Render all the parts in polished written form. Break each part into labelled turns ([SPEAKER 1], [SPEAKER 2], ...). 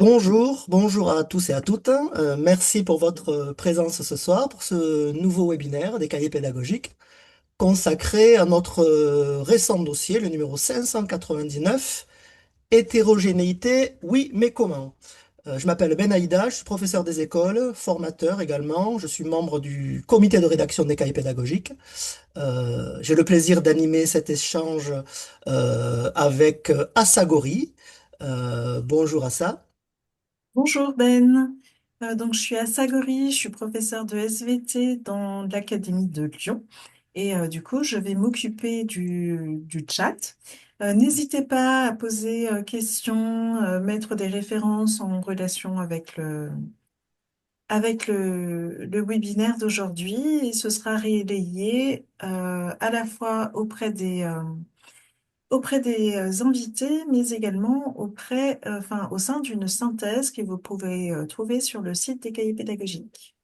[SPEAKER 1] Bonjour à tous et à toutes. Merci pour votre présence ce soir pour ce nouveau webinaire des cahiers pédagogiques consacré à notre récent dossier, le numéro 599, hétérogénéité, oui, mais comment? Je m'appelle Ben Aïda, je suis professeur des écoles, formateur également. Je suis membre du comité de rédaction des cahiers pédagogiques. J'ai le plaisir d'animer cet échange avec Assa Gori. Bonjour Assa.
[SPEAKER 2] Bonjour Ben. Donc je suis à Sagory, je suis professeure de SVT dans l'Académie de Lyon et du coup je vais m'occuper du chat. N'hésitez pas à poser questions, mettre des références en relation avec le webinaire d'aujourd'hui et ce sera relayé à la fois auprès des invités, mais également enfin, au sein d'une synthèse que vous pouvez trouver sur le site des cahiers pédagogiques.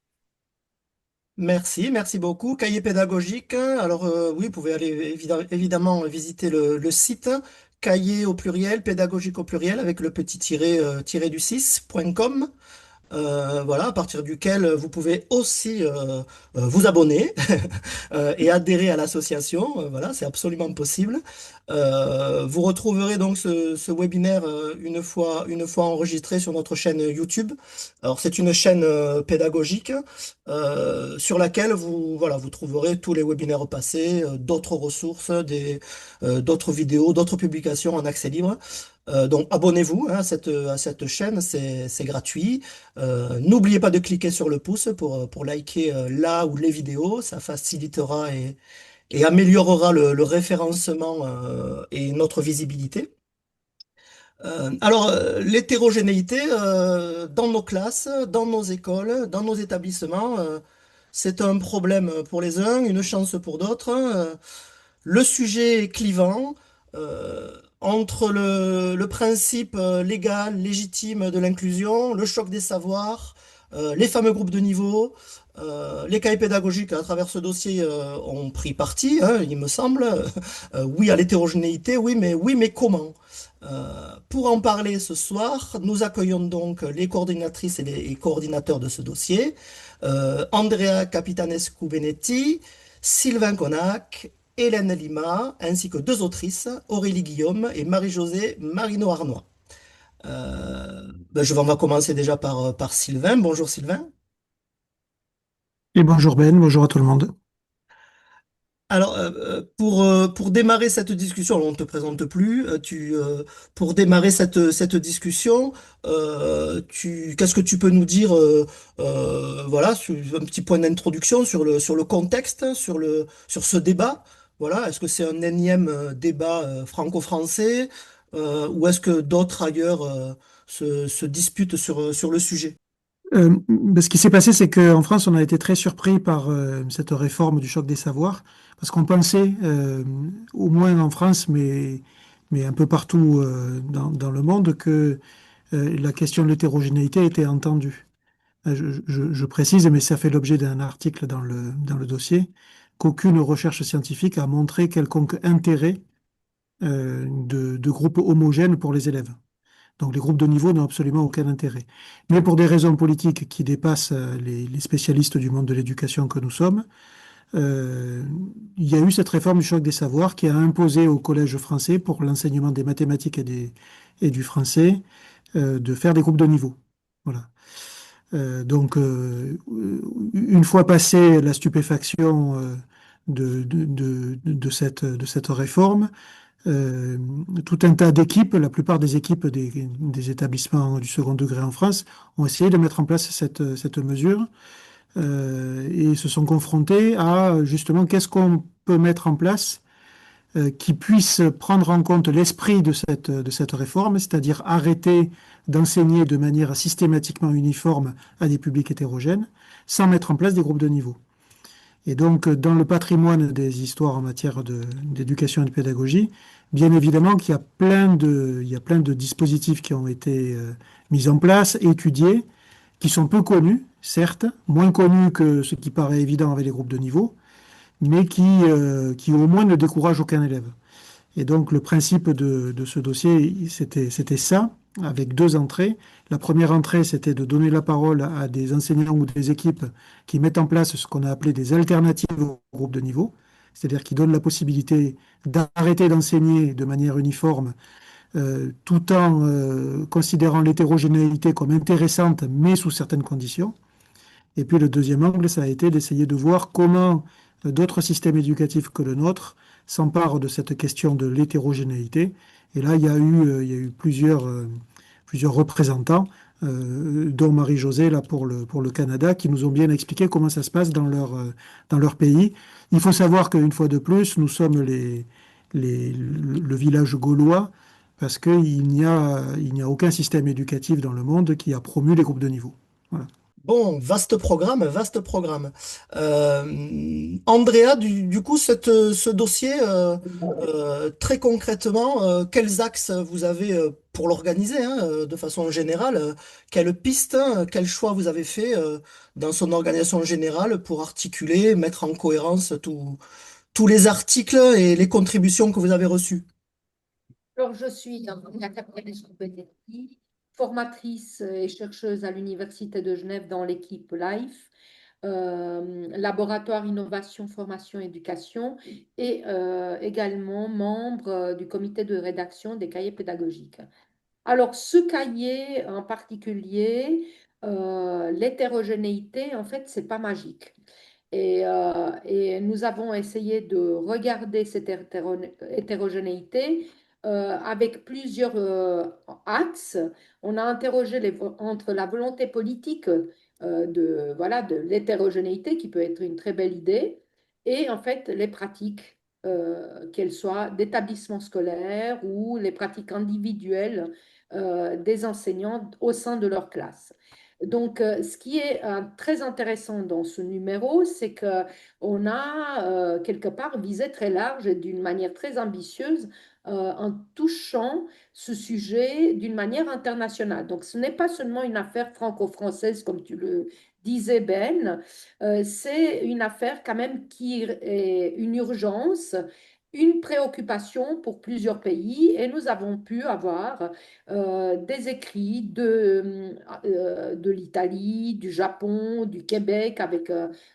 [SPEAKER 1] Merci beaucoup. Cahier pédagogique. Alors oui, vous pouvez aller évidemment visiter le site cahier au pluriel, pédagogique au pluriel avec le petit tiré du 6.com. Voilà, à partir duquel vous pouvez aussi vous abonner et adhérer à l'association. Voilà, c'est absolument possible. Vous retrouverez donc ce webinaire une fois enregistré sur notre chaîne YouTube. Alors, c'est une chaîne pédagogique sur laquelle voilà, vous trouverez tous les webinaires passés, d'autres ressources, d'autres vidéos, d'autres publications en accès libre. Donc abonnez-vous hein, à cette chaîne, c'est gratuit. N'oubliez pas de cliquer sur le pouce pour liker là ou les vidéos, ça facilitera et améliorera le référencement et notre visibilité. L'hétérogénéité dans nos classes, dans nos écoles, dans nos établissements, c'est un problème pour les uns, une chance pour d'autres. Le sujet est clivant entre le principe légal, légitime de l'inclusion, le choc des savoirs, les fameux groupes de niveau. Les cahiers pédagogiques à travers ce dossier ont pris parti, hein, il me semble. Oui à l'hétérogénéité, oui, mais comment? Pour en parler ce soir, nous accueillons donc les coordinatrices et les coordinateurs de ce dossier, Andrea Capitanescu-Benetti, Sylvain Connac, Hélène Lima, ainsi que deux autrices, Aurélie Guillaume et Marie-Josée Marino-Arnois. On va commencer déjà par Sylvain. Bonjour Sylvain.
[SPEAKER 3] Et bonjour Ben, bonjour à tout le monde.
[SPEAKER 1] Pour démarrer cette discussion, alors on ne te présente plus, pour démarrer cette discussion, qu'est-ce que tu peux nous dire, voilà, sur un petit point d'introduction sur le contexte, sur ce débat, voilà, est-ce que c'est un énième débat franco-français, ou est-ce que d'autres ailleurs se disputent sur le sujet?
[SPEAKER 3] Ce qui s'est passé, c'est qu'en France, on a été très surpris par cette réforme du choc des savoirs, parce qu'on pensait, au moins en France, mais un peu partout dans le monde, que la question de l'hétérogénéité était entendue. Je précise, mais ça fait l'objet d'un article dans le dossier, qu'aucune recherche scientifique a montré quelconque intérêt de groupes homogènes pour les élèves. Donc les groupes de niveau n'ont absolument aucun intérêt. Mais pour des raisons politiques qui dépassent les spécialistes du monde de l'éducation que nous sommes, euh, il y a eu cette réforme du choc des savoirs qui a imposé au collège français, pour l'enseignement des mathématiques et du français, de faire des groupes de niveau. Voilà. Une fois passée la stupéfaction de cette réforme, euh, tout un tas d'équipes, la plupart des équipes des établissements du second degré en France, ont essayé de mettre en place cette mesure et se sont confrontés à justement qu'est-ce qu'on peut mettre en place qui puisse prendre en compte l'esprit de cette réforme, c'est-à-dire arrêter d'enseigner de manière systématiquement uniforme à des publics hétérogènes, sans mettre en place des groupes de niveau. Et donc, dans le patrimoine des histoires en matière d'éducation et de pédagogie, bien évidemment qu'il y a plein de dispositifs qui ont été mis en place, étudiés, qui sont peu connus, certes, moins connus que ce qui paraît évident avec les groupes de niveau, mais qui au moins ne découragent aucun élève. Et donc, le principe de ce dossier, c'était ça. avec deux entrées. La première entrée, c'était de donner la parole à des enseignants ou des équipes qui mettent en place ce qu'on a appelé des alternatives au groupe de niveau, c'est-à-dire qui donnent la possibilité d'arrêter d'enseigner de manière uniforme, tout en considérant l'hétérogénéité comme intéressante, mais sous certaines conditions. Et puis le deuxième angle, ça a été d'essayer de voir comment d'autres systèmes éducatifs que le nôtre s'emparent de cette question de l'hétérogénéité. Et là, il y a eu plusieurs représentants, dont Marie-Josée là pour le Canada, qui nous ont bien expliqué comment ça se passe dans leur pays. Il faut savoir qu'une fois de plus, nous sommes le village gaulois, parce il n'y a aucun système éducatif dans le monde qui a promu les groupes de niveau. Voilà.
[SPEAKER 1] Bon, vaste programme, vaste programme. Andrea, du coup, ce dossier, très concrètement, quels axes vous avez pour l'organiser, hein, de façon générale? Quelles pistes, hein, quels choix vous avez fait dans son organisation générale pour articuler, mettre en cohérence tous les articles et les contributions que vous avez reçues?
[SPEAKER 4] Alors, je suis Andrea Caprelli, formatrice et chercheuse à l'Université de Genève dans l'équipe LIFE, laboratoire innovation, formation, éducation, et également membre du comité de rédaction des cahiers pédagogiques. Alors, ce cahier en particulier, l'hétérogénéité, en fait, c'est pas magique. Et nous avons essayé de regarder cette hétérogénéité avec plusieurs axes. On a interrogé entre la volonté politique voilà, de l'hétérogénéité, qui peut être une très belle idée, et en fait les pratiques, qu'elles soient d'établissement scolaire ou les pratiques individuelles des enseignants au sein de leur classe. Donc, ce qui est très intéressant dans ce numéro, c'est qu'on a quelque part visé très large et d'une manière très ambitieuse en touchant ce sujet d'une manière internationale. Donc, ce n'est pas seulement une affaire franco-française, comme tu le disais, Ben, c'est une affaire quand même qui est une urgence, une préoccupation pour plusieurs pays, et nous avons pu avoir des écrits de l'Italie, du Japon, du Québec, avec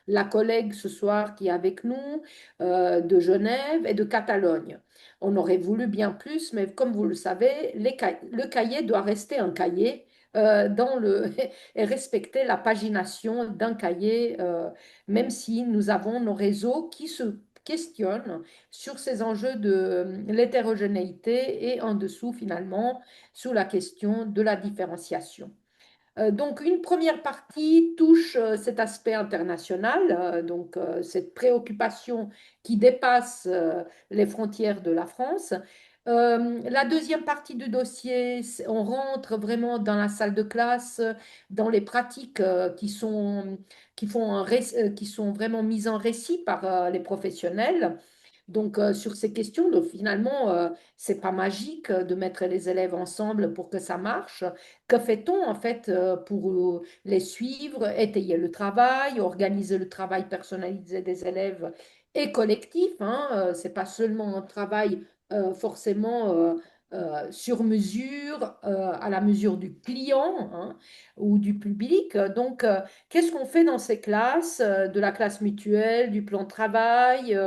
[SPEAKER 4] la collègue ce soir qui est avec nous, de Genève et de Catalogne. On aurait voulu bien plus, mais comme vous le savez, le cahier doit rester un cahier. Et respecter la pagination d'un cahier, même si nous avons nos réseaux qui se questionnent sur ces enjeux de l'hétérogénéité et en dessous, finalement, sur la question de la différenciation. Donc, une première partie touche cet aspect international, donc cette préoccupation qui dépasse les frontières de la France. La deuxième partie du dossier, on rentre vraiment dans la salle de classe, dans les pratiques qui sont vraiment mises en récit par les professionnels. Donc, sur ces questions, donc, finalement, c'est pas magique de mettre les élèves ensemble pour que ça marche. Que fait-on en fait pour les suivre, étayer le travail, organiser le travail personnalisé des élèves et collectif, hein, c'est pas seulement un travail forcément sur mesure, à la mesure du client, hein, ou du public. Donc, qu'est-ce qu'on fait dans ces classes, de la classe mutuelle, du plan de travail,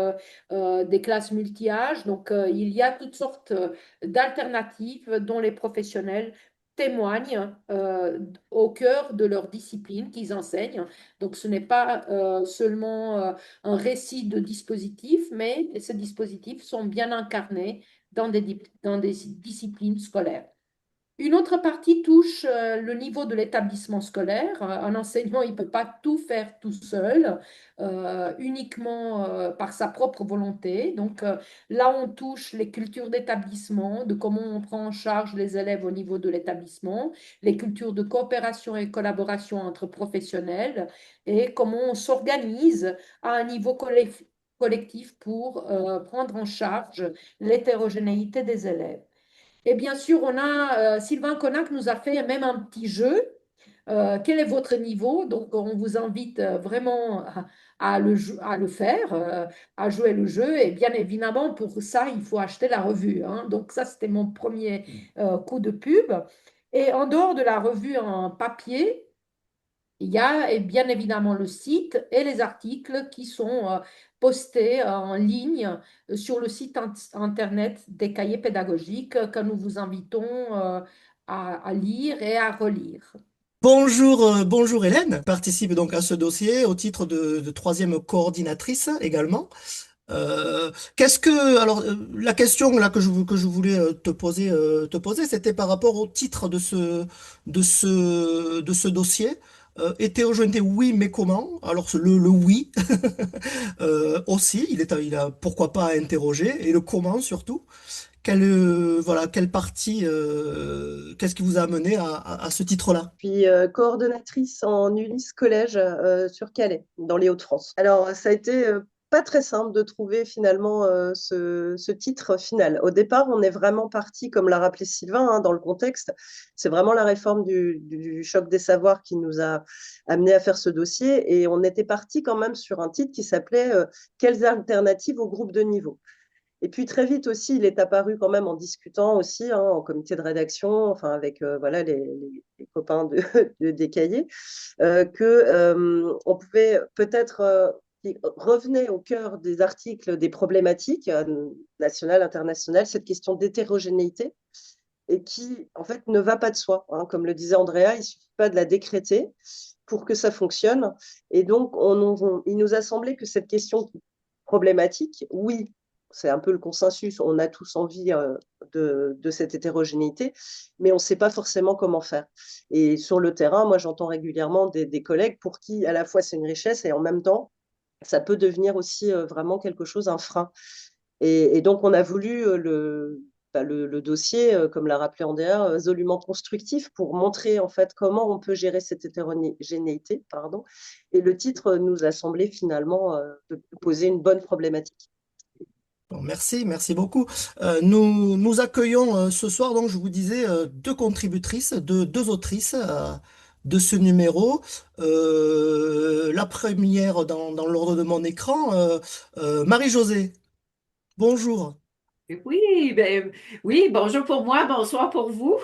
[SPEAKER 4] des classes multi-âges? Donc, il y a toutes sortes d'alternatives dont les professionnels témoignent au cœur de leur discipline qu'ils enseignent. Donc, ce n'est pas seulement un récit de dispositifs, mais ces dispositifs sont bien incarnés dans des disciplines scolaires. Une autre partie touche le niveau de l'établissement scolaire. Un enseignant, il ne peut pas tout faire tout seul, uniquement par sa propre volonté. Donc là, on touche les cultures d'établissement, de comment on prend en charge les élèves au niveau de l'établissement, les cultures de coopération et collaboration entre professionnels, et comment on s'organise à un niveau collectif pour prendre en charge l'hétérogénéité des élèves. Et bien sûr, on a Sylvain Connac nous a fait même un petit jeu. Quel est votre niveau? Donc, on vous invite vraiment à le faire, à jouer le jeu. Et bien évidemment, pour ça, il faut acheter la revue, hein. Donc, ça, c'était mon premier coup de pub. Et en dehors de la revue en papier, il y a bien évidemment le site et les articles qui sont postés en ligne sur le site internet des cahiers pédagogiques que nous vous invitons à lire et à relire.
[SPEAKER 1] Bonjour, bonjour Hélène, participe donc à ce dossier au titre de troisième coordinatrice également. La question là que je voulais te poser, c'était par rapport au titre de ce dossier. Hétérogénéité, oui, mais comment? Alors le oui aussi, il a pourquoi pas à interroger et le comment surtout. Quelle partie, qu'est-ce qui vous a amené à ce titre-là?
[SPEAKER 5] Puis coordonnatrice en Ulysse Collège sur Calais, dans les Hauts-de-France. Alors, ça a été pas très simple de trouver finalement ce titre final. Au départ, on est vraiment parti, comme l'a rappelé Sylvain, hein, dans le contexte. C'est vraiment la réforme du choc des savoirs qui nous a amené à faire ce dossier. Et on était parti quand même sur un titre qui s'appelait Quelles alternatives au groupe de niveau? Et puis très vite aussi, il est apparu quand même en discutant aussi, hein, en comité de rédaction, enfin avec voilà, les copains des cahiers, que on pouvait peut-être qui revenait au cœur des articles des problématiques nationales, internationales, cette question d'hétérogénéité et qui en fait ne va pas de soi. Hein. Comme le disait Andrea, il ne suffit pas de la décréter pour que ça fonctionne. Et donc, il nous a semblé que cette question problématique, oui, c'est un peu le consensus, on a tous envie de cette hétérogénéité, mais on ne sait pas forcément comment faire. Et sur le terrain, moi j'entends régulièrement des collègues pour qui à la fois c'est une richesse et en même temps, ça peut devenir aussi vraiment quelque chose, un frein. Et donc on a voulu le dossier, comme l'a rappelé Andrea, résolument constructif pour montrer en fait comment on peut gérer cette hétérogénéité, pardon. Et le titre nous a semblé finalement de poser une bonne problématique.
[SPEAKER 1] Bon, merci, merci beaucoup. Nous accueillons ce soir, donc je vous disais, deux contributrices, deux autrices de ce numéro. La première dans l'ordre de mon écran, Marie-Josée. Bonjour.
[SPEAKER 6] Oui, oui, bonjour pour moi, bonsoir pour vous.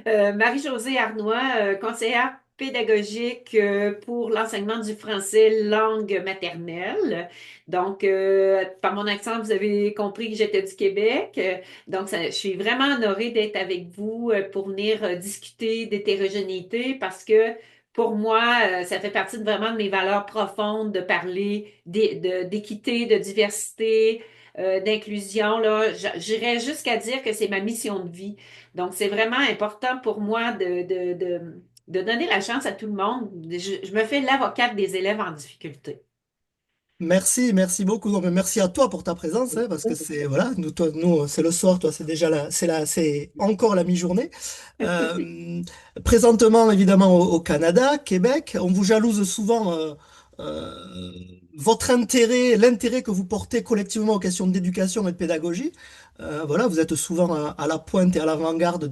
[SPEAKER 6] Marie-Josée Arnois, conseillère pédagogique pour l'enseignement du français langue maternelle. Donc, par mon accent, vous avez compris que j'étais du Québec. Donc, je suis vraiment honorée d'être avec vous pour venir discuter d'hétérogénéité parce que pour moi, ça fait partie vraiment de mes valeurs profondes de parler d'équité, de diversité, d'inclusion. Là, j'irais jusqu'à dire que c'est ma mission de vie. Donc, c'est vraiment important pour moi de donner la chance à tout le monde. Je me fais l'avocate des élèves en difficulté.
[SPEAKER 1] Merci, merci beaucoup. Non, mais merci à toi pour ta présence, hein, parce que c'est voilà, nous, c'est le soir, toi, c'est déjà c'est encore la mi-journée. Présentement, évidemment, au Canada, Québec, on vous jalouse souvent euh, votre intérêt, l'intérêt que vous portez collectivement aux questions d'éducation et de pédagogie. Voilà, vous êtes souvent à la pointe et à l'avant-garde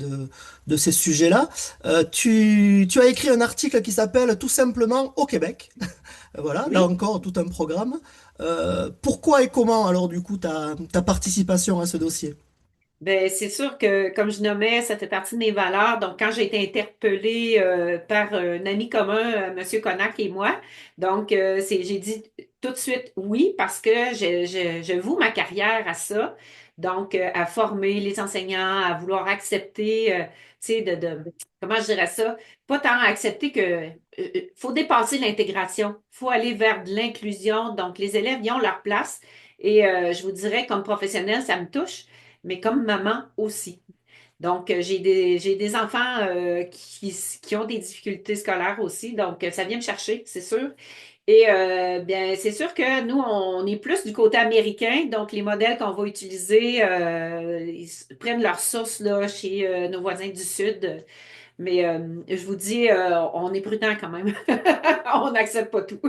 [SPEAKER 1] de ces sujets-là. Tu as écrit un article qui s'appelle tout simplement Au Québec. Voilà, là
[SPEAKER 6] Oui.
[SPEAKER 1] encore, tout un programme. Pourquoi et comment, alors, du coup, ta participation à ce dossier?
[SPEAKER 6] Ben, c'est sûr que, comme je nommais, ça fait partie de mes valeurs. Donc, quand j'ai été interpellée par un ami commun, Monsieur Connac et moi, donc j'ai dit tout de suite oui parce que je voue ma carrière à ça. Donc, à former les enseignants, à vouloir accepter, tu sais, comment je dirais ça? Pas tant accepter que faut dépasser l'intégration, faut aller vers de l'inclusion. Donc, les élèves, ils ont leur place. Et je vous dirais, comme professionnel, ça me touche mais comme maman aussi. Donc, j'ai des enfants qui ont des difficultés scolaires aussi, donc ça vient me chercher, c'est sûr. Et bien, c'est sûr que nous, on est plus du côté américain, donc les modèles qu'on va utiliser, prennent leur source là, chez nos voisins du Sud. Mais je vous dis, on est prudent quand même. On n'accepte pas tout.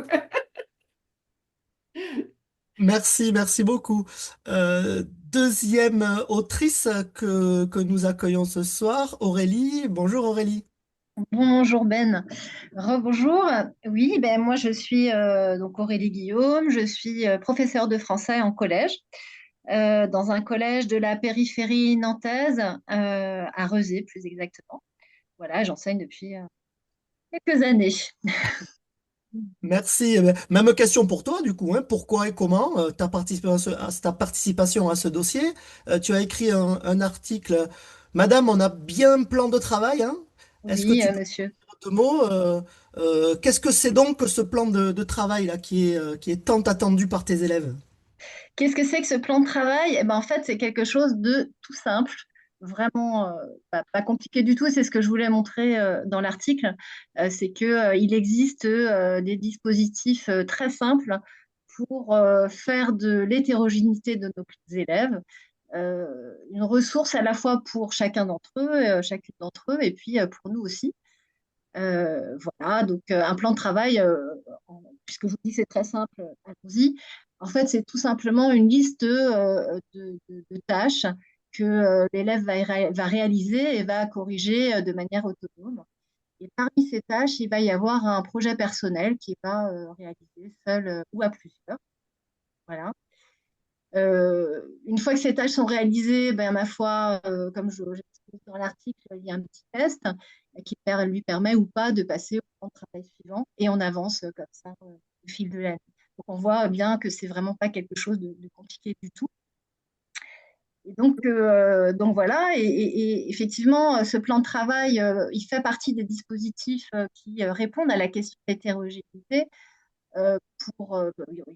[SPEAKER 1] Merci, merci beaucoup. Deuxième autrice que nous accueillons ce soir, Aurélie. Bonjour Aurélie.
[SPEAKER 7] Bonjour Ben. Rebonjour. Oui, ben moi je suis donc Aurélie Guillaume, je suis professeure de français en collège. dans un collège de la périphérie nantaise, à Rezé plus exactement. Voilà, j'enseigne depuis quelques années.
[SPEAKER 1] Merci. Eh ben, même question pour toi, du coup, hein. Pourquoi et comment ta participation ta participation à ce dossier? Tu as écrit un article. Madame, on a bien un plan de travail, hein? Est-ce que
[SPEAKER 7] Oui,
[SPEAKER 1] tu peux
[SPEAKER 7] monsieur.
[SPEAKER 1] dire en deux mots, qu'est-ce que c'est donc que ce plan de travail là qui est tant attendu par tes élèves?
[SPEAKER 7] Qu'est-ce que c'est que ce plan de travail? Eh ben, en fait, c'est quelque chose de tout simple, vraiment pas compliqué du tout. C'est ce que je voulais montrer dans l'article. C'est que, il existe des dispositifs très simples pour faire de l'hétérogénéité de nos élèves une ressource à la fois pour chacun d'entre eux, chacune d'entre eux, et puis pour nous aussi. Voilà, donc un plan de travail, puisque je vous dis que c'est très simple, allons-y. En fait, c'est tout simplement une liste de tâches que l'élève va réaliser et va corriger de manière autonome. Et parmi ces tâches, il va y avoir un projet personnel qui va réaliser seul ou à plusieurs. Voilà. Une fois que ces tâches sont réalisées, ben, ma foi, comme j'explique dans l'article, il y a un petit test qui lui permet ou pas de passer au plan de travail suivant et on avance comme ça au fil de l'année. Donc on voit bien que c'est vraiment pas quelque chose de compliqué du tout. Et donc voilà, et effectivement, ce plan de travail, il fait partie des dispositifs qui répondent à la question de l'hétérogénéité. Il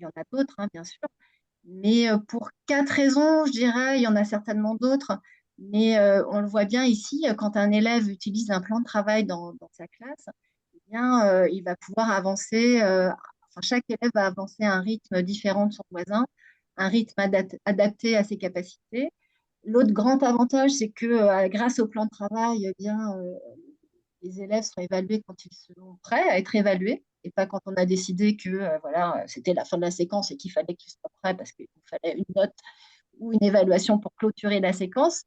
[SPEAKER 7] y en a d'autres, hein, bien sûr, mais pour quatre raisons, je dirais, il y en a certainement d'autres, mais on le voit bien ici, quand un élève utilise un plan de travail dans sa classe, eh bien, il va pouvoir avancer, enfin, chaque élève va avancer à un rythme différent de son voisin, un rythme adapté à ses capacités. L'autre grand avantage, c'est que grâce au plan de travail, eh bien, les élèves sont évalués quand ils sont prêts à être évalués et pas quand on a décidé que voilà, c'était la fin de la séquence et qu'il fallait qu'ils soient prêts parce qu'il fallait une note ou une évaluation pour clôturer la séquence.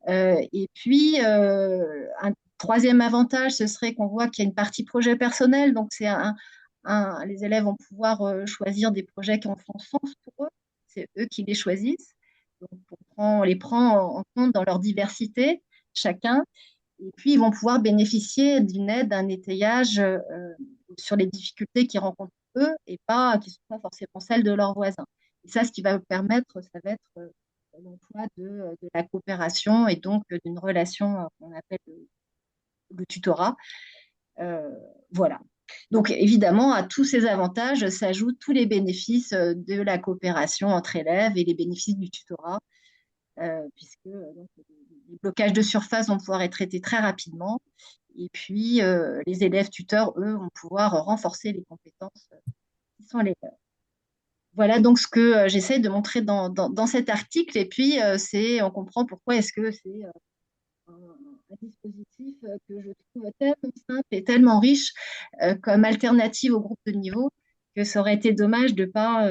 [SPEAKER 7] Et puis, un troisième avantage, ce serait qu'on voit qu'il y a une partie projet personnel. Donc, les élèves vont pouvoir choisir des projets qui en font sens pour eux. C'est eux qui les choisissent. Donc, on les prend en compte dans leur diversité, chacun. Et puis, ils vont pouvoir bénéficier d'une aide, d'un étayage sur les difficultés qu'ils rencontrent eux et pas qui ne sont pas forcément celles de leurs voisins. Et ça, ce qui va permettre, ça va être l'emploi de la coopération et donc d'une relation qu'on appelle le tutorat. Euh, voilà. Donc, évidemment, à tous ces avantages s'ajoutent tous les bénéfices de la coopération entre élèves et les bénéfices du tutorat puisque donc, les blocages de surface vont pouvoir être traités très rapidement. Et puis, les élèves tuteurs, eux, vont pouvoir renforcer les compétences qui sont les leurs. Voilà donc ce que j'essaie de montrer dans cet article. Et puis, on comprend pourquoi est-ce que c'est un dispositif que je trouve tellement simple et tellement riche comme alternative au groupe de niveau que ça aurait été dommage de de pas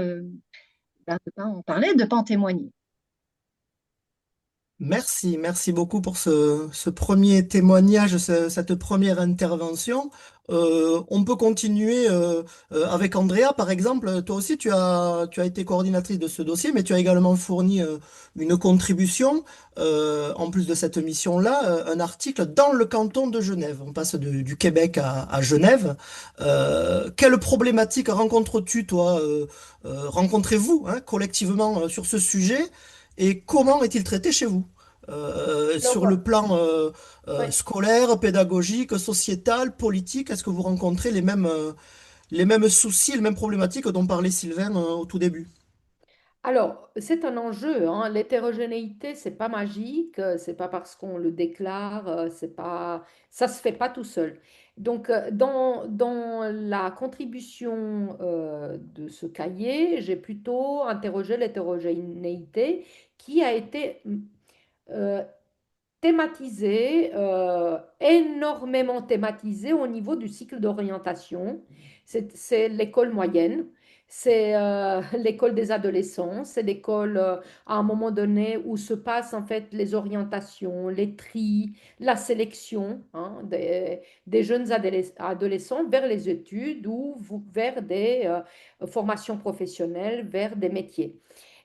[SPEAKER 7] en parler, de ne pas en témoigner.
[SPEAKER 1] Merci, merci beaucoup pour ce premier témoignage, cette première intervention. On peut continuer avec Andrea, par exemple. Toi aussi, tu as été coordinatrice de ce dossier, mais tu as également fourni une contribution, en plus de cette mission-là, un article dans le canton de Genève. On passe du Québec à Genève. Quelle problématique rencontres-tu, toi, rencontrez-vous, hein, collectivement sur ce sujet? Et comment est-il traité chez vous?
[SPEAKER 4] Alors,
[SPEAKER 1] Sur le plan
[SPEAKER 4] ouais.
[SPEAKER 1] scolaire, pédagogique, sociétal, politique, est-ce que vous rencontrez les mêmes soucis, les mêmes problématiques dont parlait Sylvain au tout début?
[SPEAKER 4] Alors, c'est un enjeu, hein. L'hétérogénéité, c'est pas magique, c'est pas parce qu'on le déclare, c'est pas, ça se fait pas tout seul. Donc, dans la contribution de ce cahier, j'ai plutôt interrogé l'hétérogénéité qui a été euh, thématisé, énormément thématisé au niveau du cycle d'orientation. C'est l'école moyenne, c'est l'école des adolescents, c'est l'école à un moment donné où se passent en fait les orientations, les tris, la sélection hein, des jeunes adolescents vers les études ou vers des formations professionnelles, vers des métiers.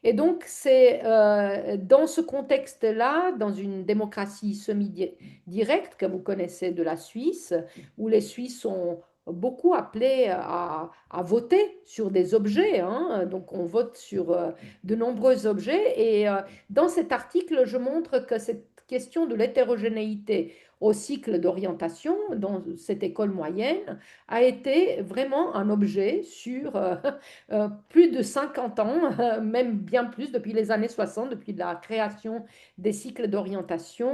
[SPEAKER 4] Et donc, c'est dans ce contexte-là, dans une démocratie semi-directe que vous connaissez de la Suisse, où les Suisses sont beaucoup appelés à voter sur des objets, hein. Donc, on vote sur de nombreux objets. Et dans cet article, je montre que cette question de l'hétérogénéité au cycle d'orientation dans cette école moyenne a été vraiment un objet sur plus de 50 ans, même bien plus depuis les années 60, depuis la création des cycles d'orientation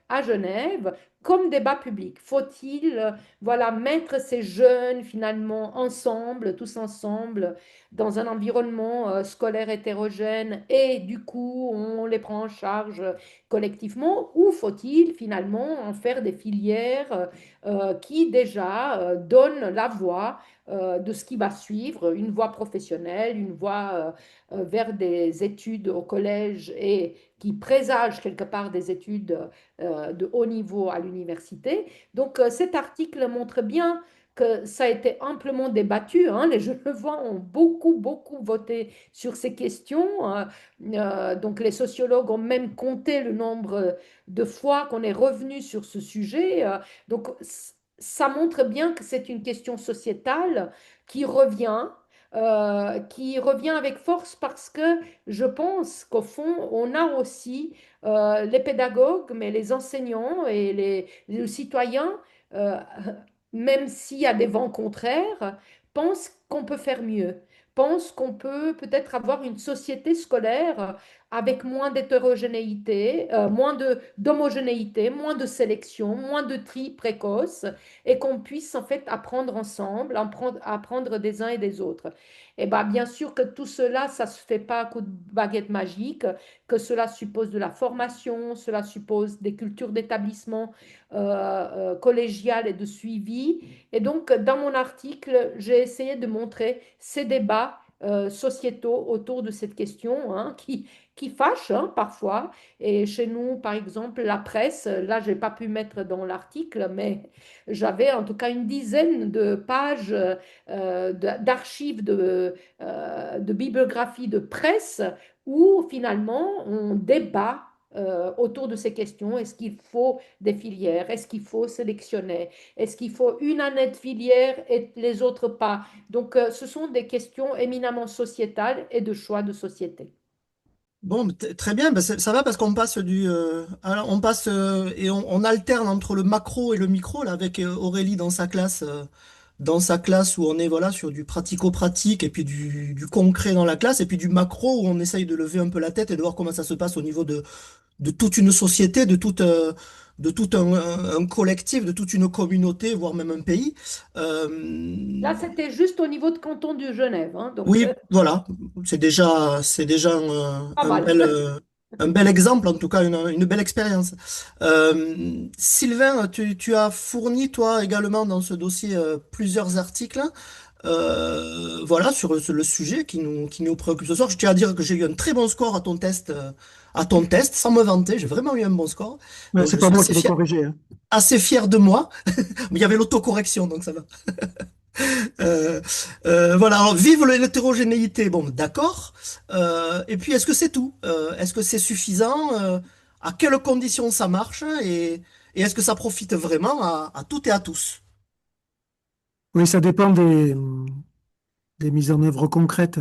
[SPEAKER 4] à Genève, comme débat public. Faut-il voilà, mettre ces jeunes finalement ensemble, tous ensemble, dans un environnement scolaire hétérogène et du coup on les prend en charge collectivement ou faut-il finalement en faire des filières qui déjà donnent la voie de ce qui va suivre, une voie professionnelle, une voie vers des études au collège et qui présage quelque part des études de haut niveau à l'université. Donc cet article montre bien que ça a été amplement débattu, hein. Les Genevois ont beaucoup, beaucoup voté sur ces questions. Donc les sociologues ont même compté le nombre de fois qu'on est revenu sur ce sujet. Donc ça montre bien que c'est une question sociétale qui revient avec force parce que je pense qu'au fond, on a aussi les pédagogues, mais les enseignants et les citoyens, euh, même s'il y a des vents contraires, pensent qu'on peut faire mieux, pensent qu'on peut peut-être avoir une société scolaire avec moins d'hétérogénéité, d'homogénéité, moins de sélection, moins de tri précoce, et qu'on puisse en fait apprendre ensemble, apprendre des uns et des autres. Et bien sûr que tout cela, ça ne se fait pas à coup de baguette magique, que cela suppose de la formation, cela suppose des cultures d'établissement collégiales et de suivi. Et donc, dans mon article, j'ai essayé de montrer ces débats sociétaux autour de cette question, hein, qui fâche, hein, parfois. Et chez nous, par exemple, la presse, là, je n'ai pas pu mettre dans l'article, mais j'avais en tout cas une dizaine de pages d'archives de bibliographie de presse où finalement on débat autour de ces questions. Est-ce qu'il faut des filières? Est-ce qu'il faut sélectionner? Est-ce qu'il faut une année de filière et les autres pas? Donc, ce sont des questions éminemment sociétales et de choix de société.
[SPEAKER 1] Bon, très bien, ben, ça va parce qu'on passe alors, on passe et on alterne entre le macro et le micro là avec Aurélie dans sa classe où on est voilà sur du pratico-pratique et puis du concret dans la classe et puis du macro où on essaye de lever un peu la tête et de voir comment ça se passe au niveau de toute une société, de tout un collectif, de toute une communauté, voire même un pays.
[SPEAKER 4] Là,
[SPEAKER 1] Euh,
[SPEAKER 4] c'était juste au niveau de canton de Genève, hein, donc
[SPEAKER 1] oui, voilà, c'est déjà
[SPEAKER 4] pas mal.
[SPEAKER 1] un bel exemple, en tout cas une belle expérience. Sylvain, tu as fourni toi également dans ce dossier plusieurs articles, voilà sur le sujet qui nous préoccupe ce soir. Je tiens à dire que j'ai eu un très bon score à ton test, sans me vanter, j'ai vraiment eu un bon score,
[SPEAKER 3] Ouais,
[SPEAKER 1] donc
[SPEAKER 3] c'est
[SPEAKER 1] je
[SPEAKER 3] pas
[SPEAKER 1] suis
[SPEAKER 3] moi qui l'ai corrigé, hein.
[SPEAKER 1] assez fier de moi. Mais il y avait l'autocorrection, donc ça va. Euh, voilà, alors, vive l'hétérogénéité, bon, d'accord. Et puis, est-ce que c'est tout? Est-ce que c'est suffisant? À quelles conditions ça marche? Et est-ce que ça profite vraiment à toutes et à tous?
[SPEAKER 3] Oui, ça dépend des mises en œuvre concrètes.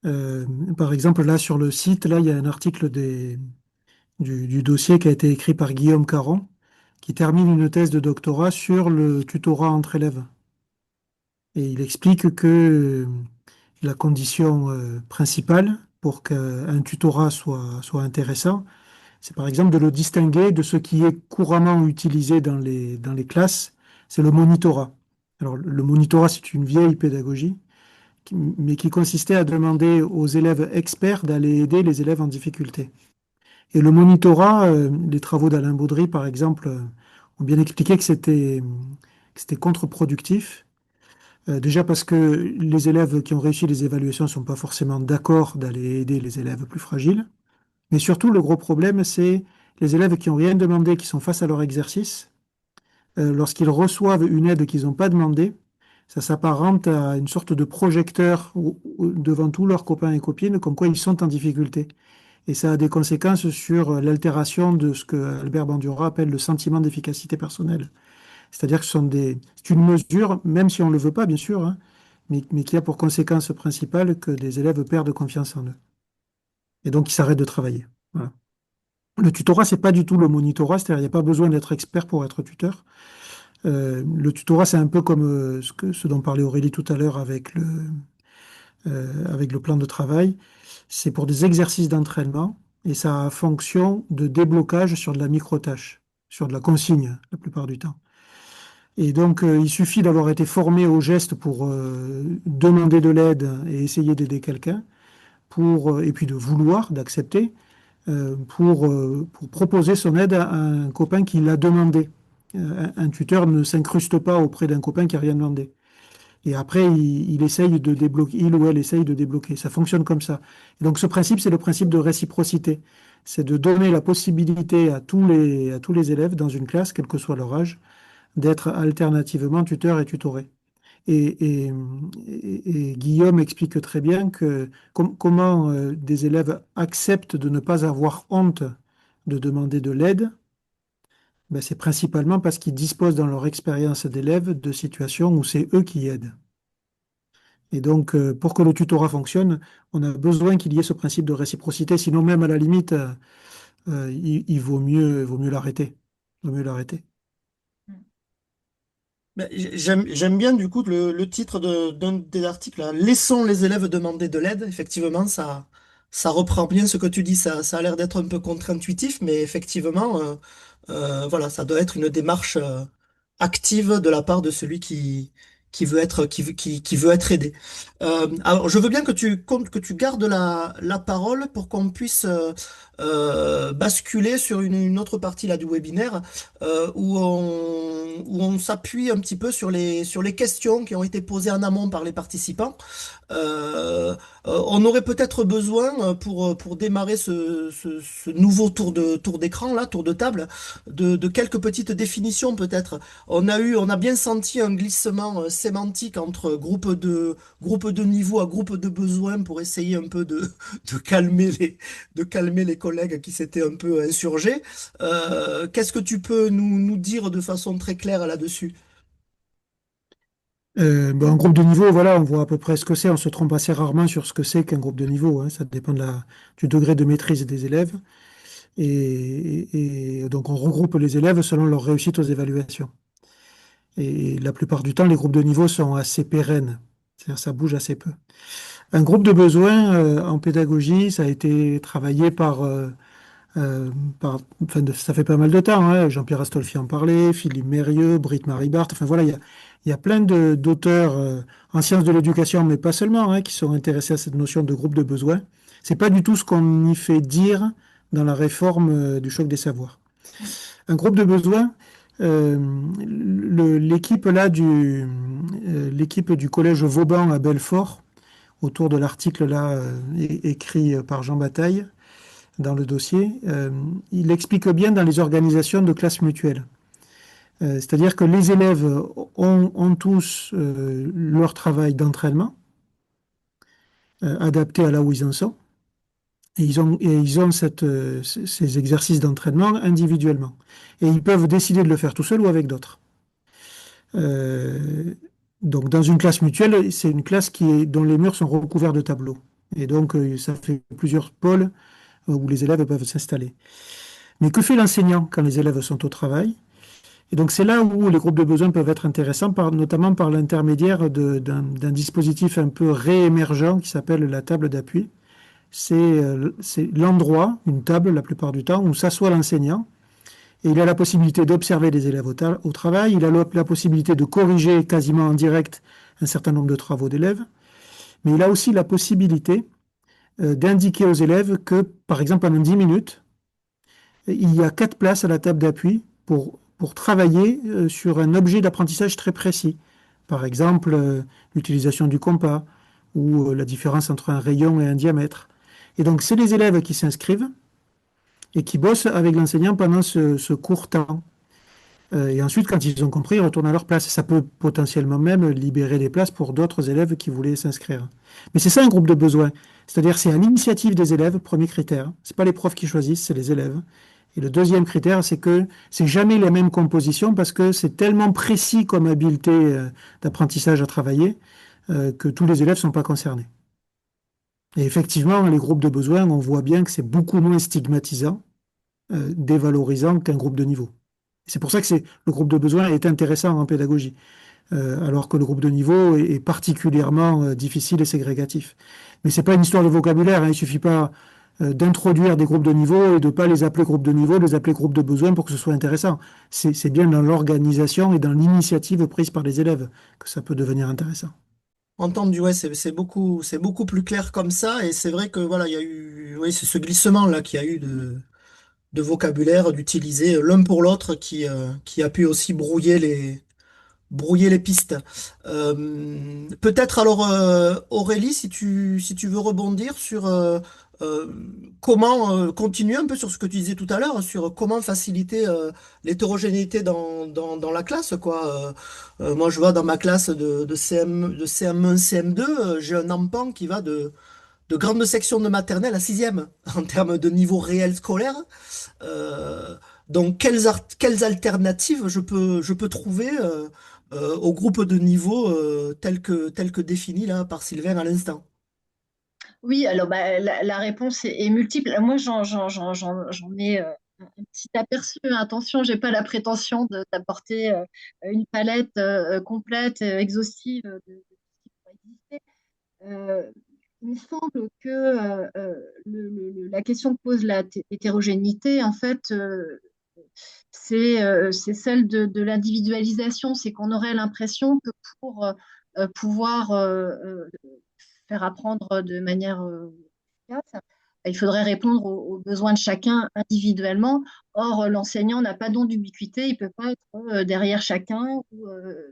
[SPEAKER 3] Euh, Par exemple, là, sur le site, là, il y a un article du dossier qui a été écrit par Guillaume Caron, qui termine une thèse de doctorat sur le tutorat entre élèves. Et il explique que la condition principale pour qu'un tutorat soit intéressant, c'est par exemple de le distinguer de ce qui est couramment utilisé dans les classes, c'est le monitorat. Alors, le monitorat, c'est une vieille pédagogie, mais qui consistait à demander aux élèves experts d'aller aider les élèves en difficulté. Et le monitorat, les travaux d'Alain Baudry, par exemple, ont bien expliqué que c'était contre-productif. Déjà parce que les élèves qui ont réussi les évaluations ne sont pas forcément d'accord d'aller aider les élèves plus fragiles. Mais surtout, le gros problème, c'est les élèves qui n'ont rien demandé, qui sont face à leur exercice. Lorsqu'ils reçoivent une aide qu'ils n'ont pas demandée, Ça s'apparente à une sorte de projecteur devant tous leurs copains et copines, comme quoi ils sont en difficulté. Et ça a des conséquences sur l'altération de ce que Albert Bandura appelle le sentiment d'efficacité personnelle. C'est-à-dire que c'est une mesure, même si on ne le veut pas, bien sûr, hein, mais qui a pour conséquence principale que des élèves perdent confiance en eux. Et donc, ils s'arrêtent de travailler. Voilà. Le tutorat, c'est pas du tout le monitorat, c'est-à-dire il n'y a pas besoin d'être expert pour être tuteur. Le tutorat, c'est un peu comme ce dont parlait Aurélie tout à l'heure avec le plan de travail. C'est pour des exercices d'entraînement et ça a fonction de déblocage sur de la micro-tâche, sur de la consigne la plupart du temps. Et donc, il suffit d'avoir été formé au geste pour demander de l'aide et essayer d'aider quelqu'un, et puis de vouloir, d'accepter, pour proposer son aide à un copain qui l'a demandé. Un tuteur ne s'incruste pas auprès d'un copain qui n'a rien demandé. Et après, il essaye de débloquer, il ou elle essaye de débloquer. Ça fonctionne comme ça. Et donc, ce principe, c'est le principe de réciprocité. C'est de donner la possibilité à tous les élèves dans une classe, quel que soit leur âge, d'être alternativement tuteur et tutoré. Et Guillaume explique très bien comment des élèves acceptent de ne pas avoir honte de demander de l'aide. Ben, c'est principalement parce qu'ils disposent dans leur expérience d'élèves de situations où c'est eux qui aident. Et donc, pour que le tutorat fonctionne, on a besoin qu'il y ait ce principe de réciprocité. Sinon, même à la limite, il vaut mieux l'arrêter. Il vaut mieux l'arrêter.
[SPEAKER 1] Ben, j'aime bien du coup le titre d'un des articles, là. Laissons les élèves demander de l'aide. Effectivement, ça reprend bien ce que tu dis. Ça a l'air d'être un peu contre-intuitif, mais effectivement, voilà, ça doit être une démarche active de la part de celui qui veut être aidé. Alors, je veux bien que que tu gardes la parole pour qu'on puisse basculer sur une autre partie là, du webinaire où on s'appuie un petit peu sur les questions qui ont été posées en amont par les participants. On aurait peut-être besoin pour démarrer ce nouveau tour d'écran là, tour de table, de quelques petites définitions peut-être. On a bien senti un glissement sémantique entre groupe de niveau à groupe de besoin pour essayer un peu de calmer les collègues qui s'étaient un peu insurgés. Qu'est-ce que tu peux nous dire de façon très claire là-dessus?
[SPEAKER 3] Ben, un groupe de niveau, voilà, on voit à peu près ce que c'est. On se trompe assez rarement sur ce que c'est qu'un groupe de niveau, hein. Ça dépend du degré de maîtrise des élèves. Et donc, on regroupe les élèves selon leur réussite aux évaluations. Et la plupart du temps, les groupes de niveau sont assez pérennes. C'est-à-dire, ça bouge assez peu. Un groupe de besoins en pédagogie, ça a été travaillé enfin, ça fait pas mal de temps, hein. Jean-Pierre Astolfi en parlait, Philippe Mérieux, Britt-Marie Barthes. Enfin voilà, il y a plein d'auteurs en sciences de l'éducation, mais pas seulement, hein, qui sont intéressés à cette notion de groupe de besoins. C'est pas du tout ce qu'on y fait dire dans la réforme du choc des savoirs. Un groupe de besoins, l'équipe là l'équipe du collège Vauban à Belfort, autour de l'article là écrit par Jean Bataille dans le dossier, il explique bien dans les organisations de classes mutuelles. C'est-à-dire que les élèves ont tous leur travail d'entraînement adapté à là où ils en sont, et ils ont ces exercices d'entraînement individuellement. Et ils peuvent décider de le faire tout seuls ou avec d'autres. Euh, donc dans une classe mutuelle, c'est une classe dont les murs sont recouverts de tableaux. Et donc ça fait plusieurs pôles où les élèves peuvent s'installer. Mais que fait l'enseignant quand les élèves sont au travail? Et donc c'est là où les groupes de besoins peuvent être intéressants, notamment par l'intermédiaire d'un dispositif un peu réémergent qui s'appelle la table d'appui. C'est l'endroit, une table la plupart du temps, où s'assoit l'enseignant. Et il a la possibilité d'observer les élèves au travail, il a la possibilité de corriger quasiment en direct un certain nombre de travaux d'élèves, mais il a aussi la possibilité d'indiquer aux élèves que, par exemple, pendant 10 minutes, il y a 4 places à la table d'appui pour travailler sur un objet d'apprentissage très précis. Par exemple, l'utilisation du compas ou la différence entre un rayon et un diamètre. Et donc, c'est les élèves qui s'inscrivent et qui bossent avec l'enseignant pendant ce court temps. Et ensuite, quand ils ont compris, ils retournent à leur place. Ça peut potentiellement même libérer des places pour d'autres élèves qui voulaient s'inscrire. Mais c'est ça un groupe de besoin. C'est-à-dire c'est à l'initiative des élèves, premier critère. C'est pas les profs qui choisissent, c'est les élèves. Et le deuxième critère, c'est que c'est jamais les mêmes compositions parce que c'est tellement précis comme habileté d'apprentissage à travailler que tous les élèves sont pas concernés. Et effectivement, les groupes de besoins, on voit bien que c'est beaucoup moins stigmatisant, dévalorisant qu'un groupe de niveau. C'est pour ça que le groupe de besoins est intéressant en pédagogie, alors que le groupe de niveau est particulièrement difficile et ségrégatif. Mais c'est pas une histoire de vocabulaire, hein, il suffit pas d'introduire des groupes de niveau et de pas les appeler groupes de niveau, de les appeler groupes de besoins pour que ce soit intéressant. C'est bien dans l'organisation et dans l'initiative prise par les élèves que ça peut devenir intéressant.
[SPEAKER 1] Entendu, ouais, c'est beaucoup plus clair comme ça. Et c'est vrai que voilà, il y a eu, oui, c'est ce glissement là qu'il y a eu de vocabulaire d'utiliser l'un pour l'autre qui a pu aussi brouiller les pistes. Peut-être alors, Aurélie, si tu veux rebondir sur euh, comment continuer un peu sur ce que tu disais tout à l'heure, sur comment faciliter l'hétérogénéité dans la classe, quoi. Moi, je vois dans ma classe de CM1, CM2, j'ai un enfant qui va de grande section de maternelle à sixième en termes de niveau réel scolaire. Euh, donc, quelles alternatives je peux trouver au groupe de niveau tel que défini là par Sylvain à l'instant?
[SPEAKER 7] Oui, alors bah, la réponse est multiple. Moi, j'en ai un petit aperçu. Attention, j'ai pas la prétention d'apporter une palette complète, exhaustive de ce qui pourrait exister. Euh, il me semble que la question que pose l'hétérogénéité, en fait, c'est celle de l'individualisation. C'est qu'on aurait l'impression que pour pouvoir faire apprendre de manière efficace, il faudrait répondre aux besoins de chacun individuellement. Or, l'enseignant n'a pas don d'ubiquité, il ne peut pas être derrière chacun ou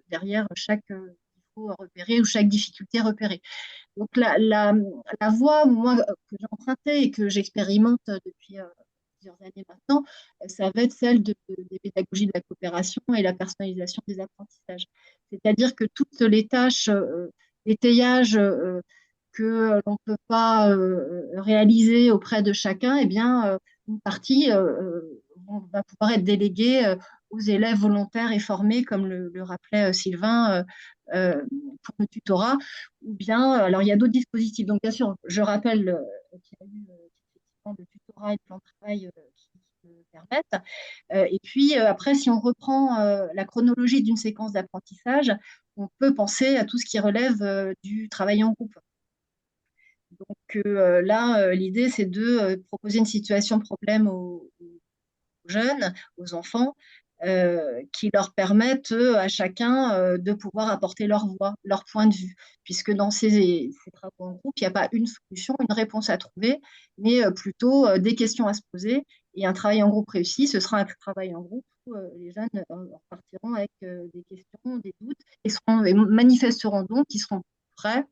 [SPEAKER 7] derrière chaque niveau repéré ou chaque difficulté repérée. Donc, la voie, moi, que j'ai empruntée et que j'expérimente depuis plusieurs années maintenant, ça va être celle des pédagogies de la coopération et la personnalisation des apprentissages. C'est-à-dire que toutes les tâches d'étayage que l'on ne peut pas réaliser auprès de chacun, eh bien, une partie va pouvoir être déléguée aux élèves volontaires et formés, comme le rappelait Sylvain, pour le tutorat. Ou bien, alors il y a d'autres dispositifs. Donc, bien sûr, je rappelle qu'il y a eu effectivement le tutorat et le plan de travail qui le permettent. Et puis, après, si on reprend la chronologie d'une séquence d'apprentissage, on peut penser à tout ce qui relève du travail en groupe. Donc là, l'idée, c'est de proposer une situation problème aux jeunes, aux enfants, qui leur permettent à chacun de pouvoir apporter leur voix, leur point de vue. Puisque dans ces travaux en groupe, il n'y a pas une solution, une réponse à trouver, mais plutôt des questions à se poser. Et un travail en groupe réussi, ce sera un travail en groupe où les jeunes repartiront avec des questions, des doutes, et manifesteront donc qu'ils seront prêts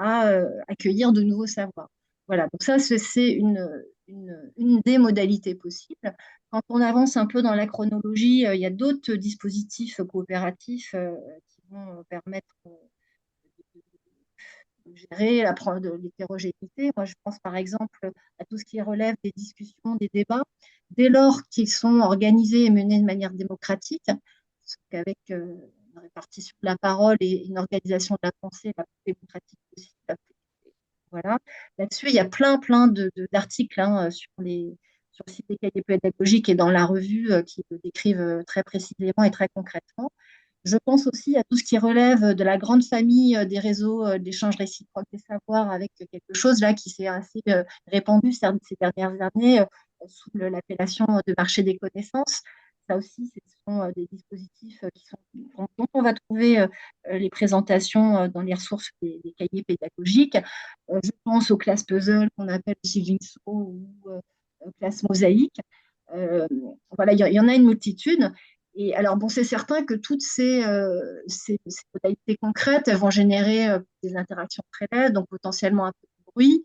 [SPEAKER 7] à accueillir de nouveaux savoirs. Voilà, donc ça, c'est une des modalités possibles. Quand on avance un peu dans la chronologie, il y a d'autres dispositifs coopératifs qui vont permettre de gérer l'hétérogénéité. Moi, je pense par exemple à tout ce qui relève des discussions, des débats, dès lors qu'ils sont organisés et menés de manière démocratique, parce qu'avec une répartition de la parole et une organisation de la pensée la plus démocratique possible. Voilà. Là-dessus, il y a plein d'articles sur le site des cahiers pédagogiques et dans la revue qui le décrivent très précisément et très concrètement. Je pense aussi à tout ce qui relève de la grande famille des réseaux d'échange réciproque des savoirs, avec quelque chose là qui s'est assez répandu ces dernières années sous l'appellation de marché des connaissances. Ça aussi, ce sont des dispositifs dont on va trouver les présentations dans les ressources des cahiers pédagogiques. Je pense aux classes puzzle qu'on appelle aussi Jigsaw ou classes mosaïques. Voilà, il y en a une multitude. Et alors, bon, c'est certain que toutes ces modalités concrètes, elles vont générer des interactions très laides, donc potentiellement un peu de bruit,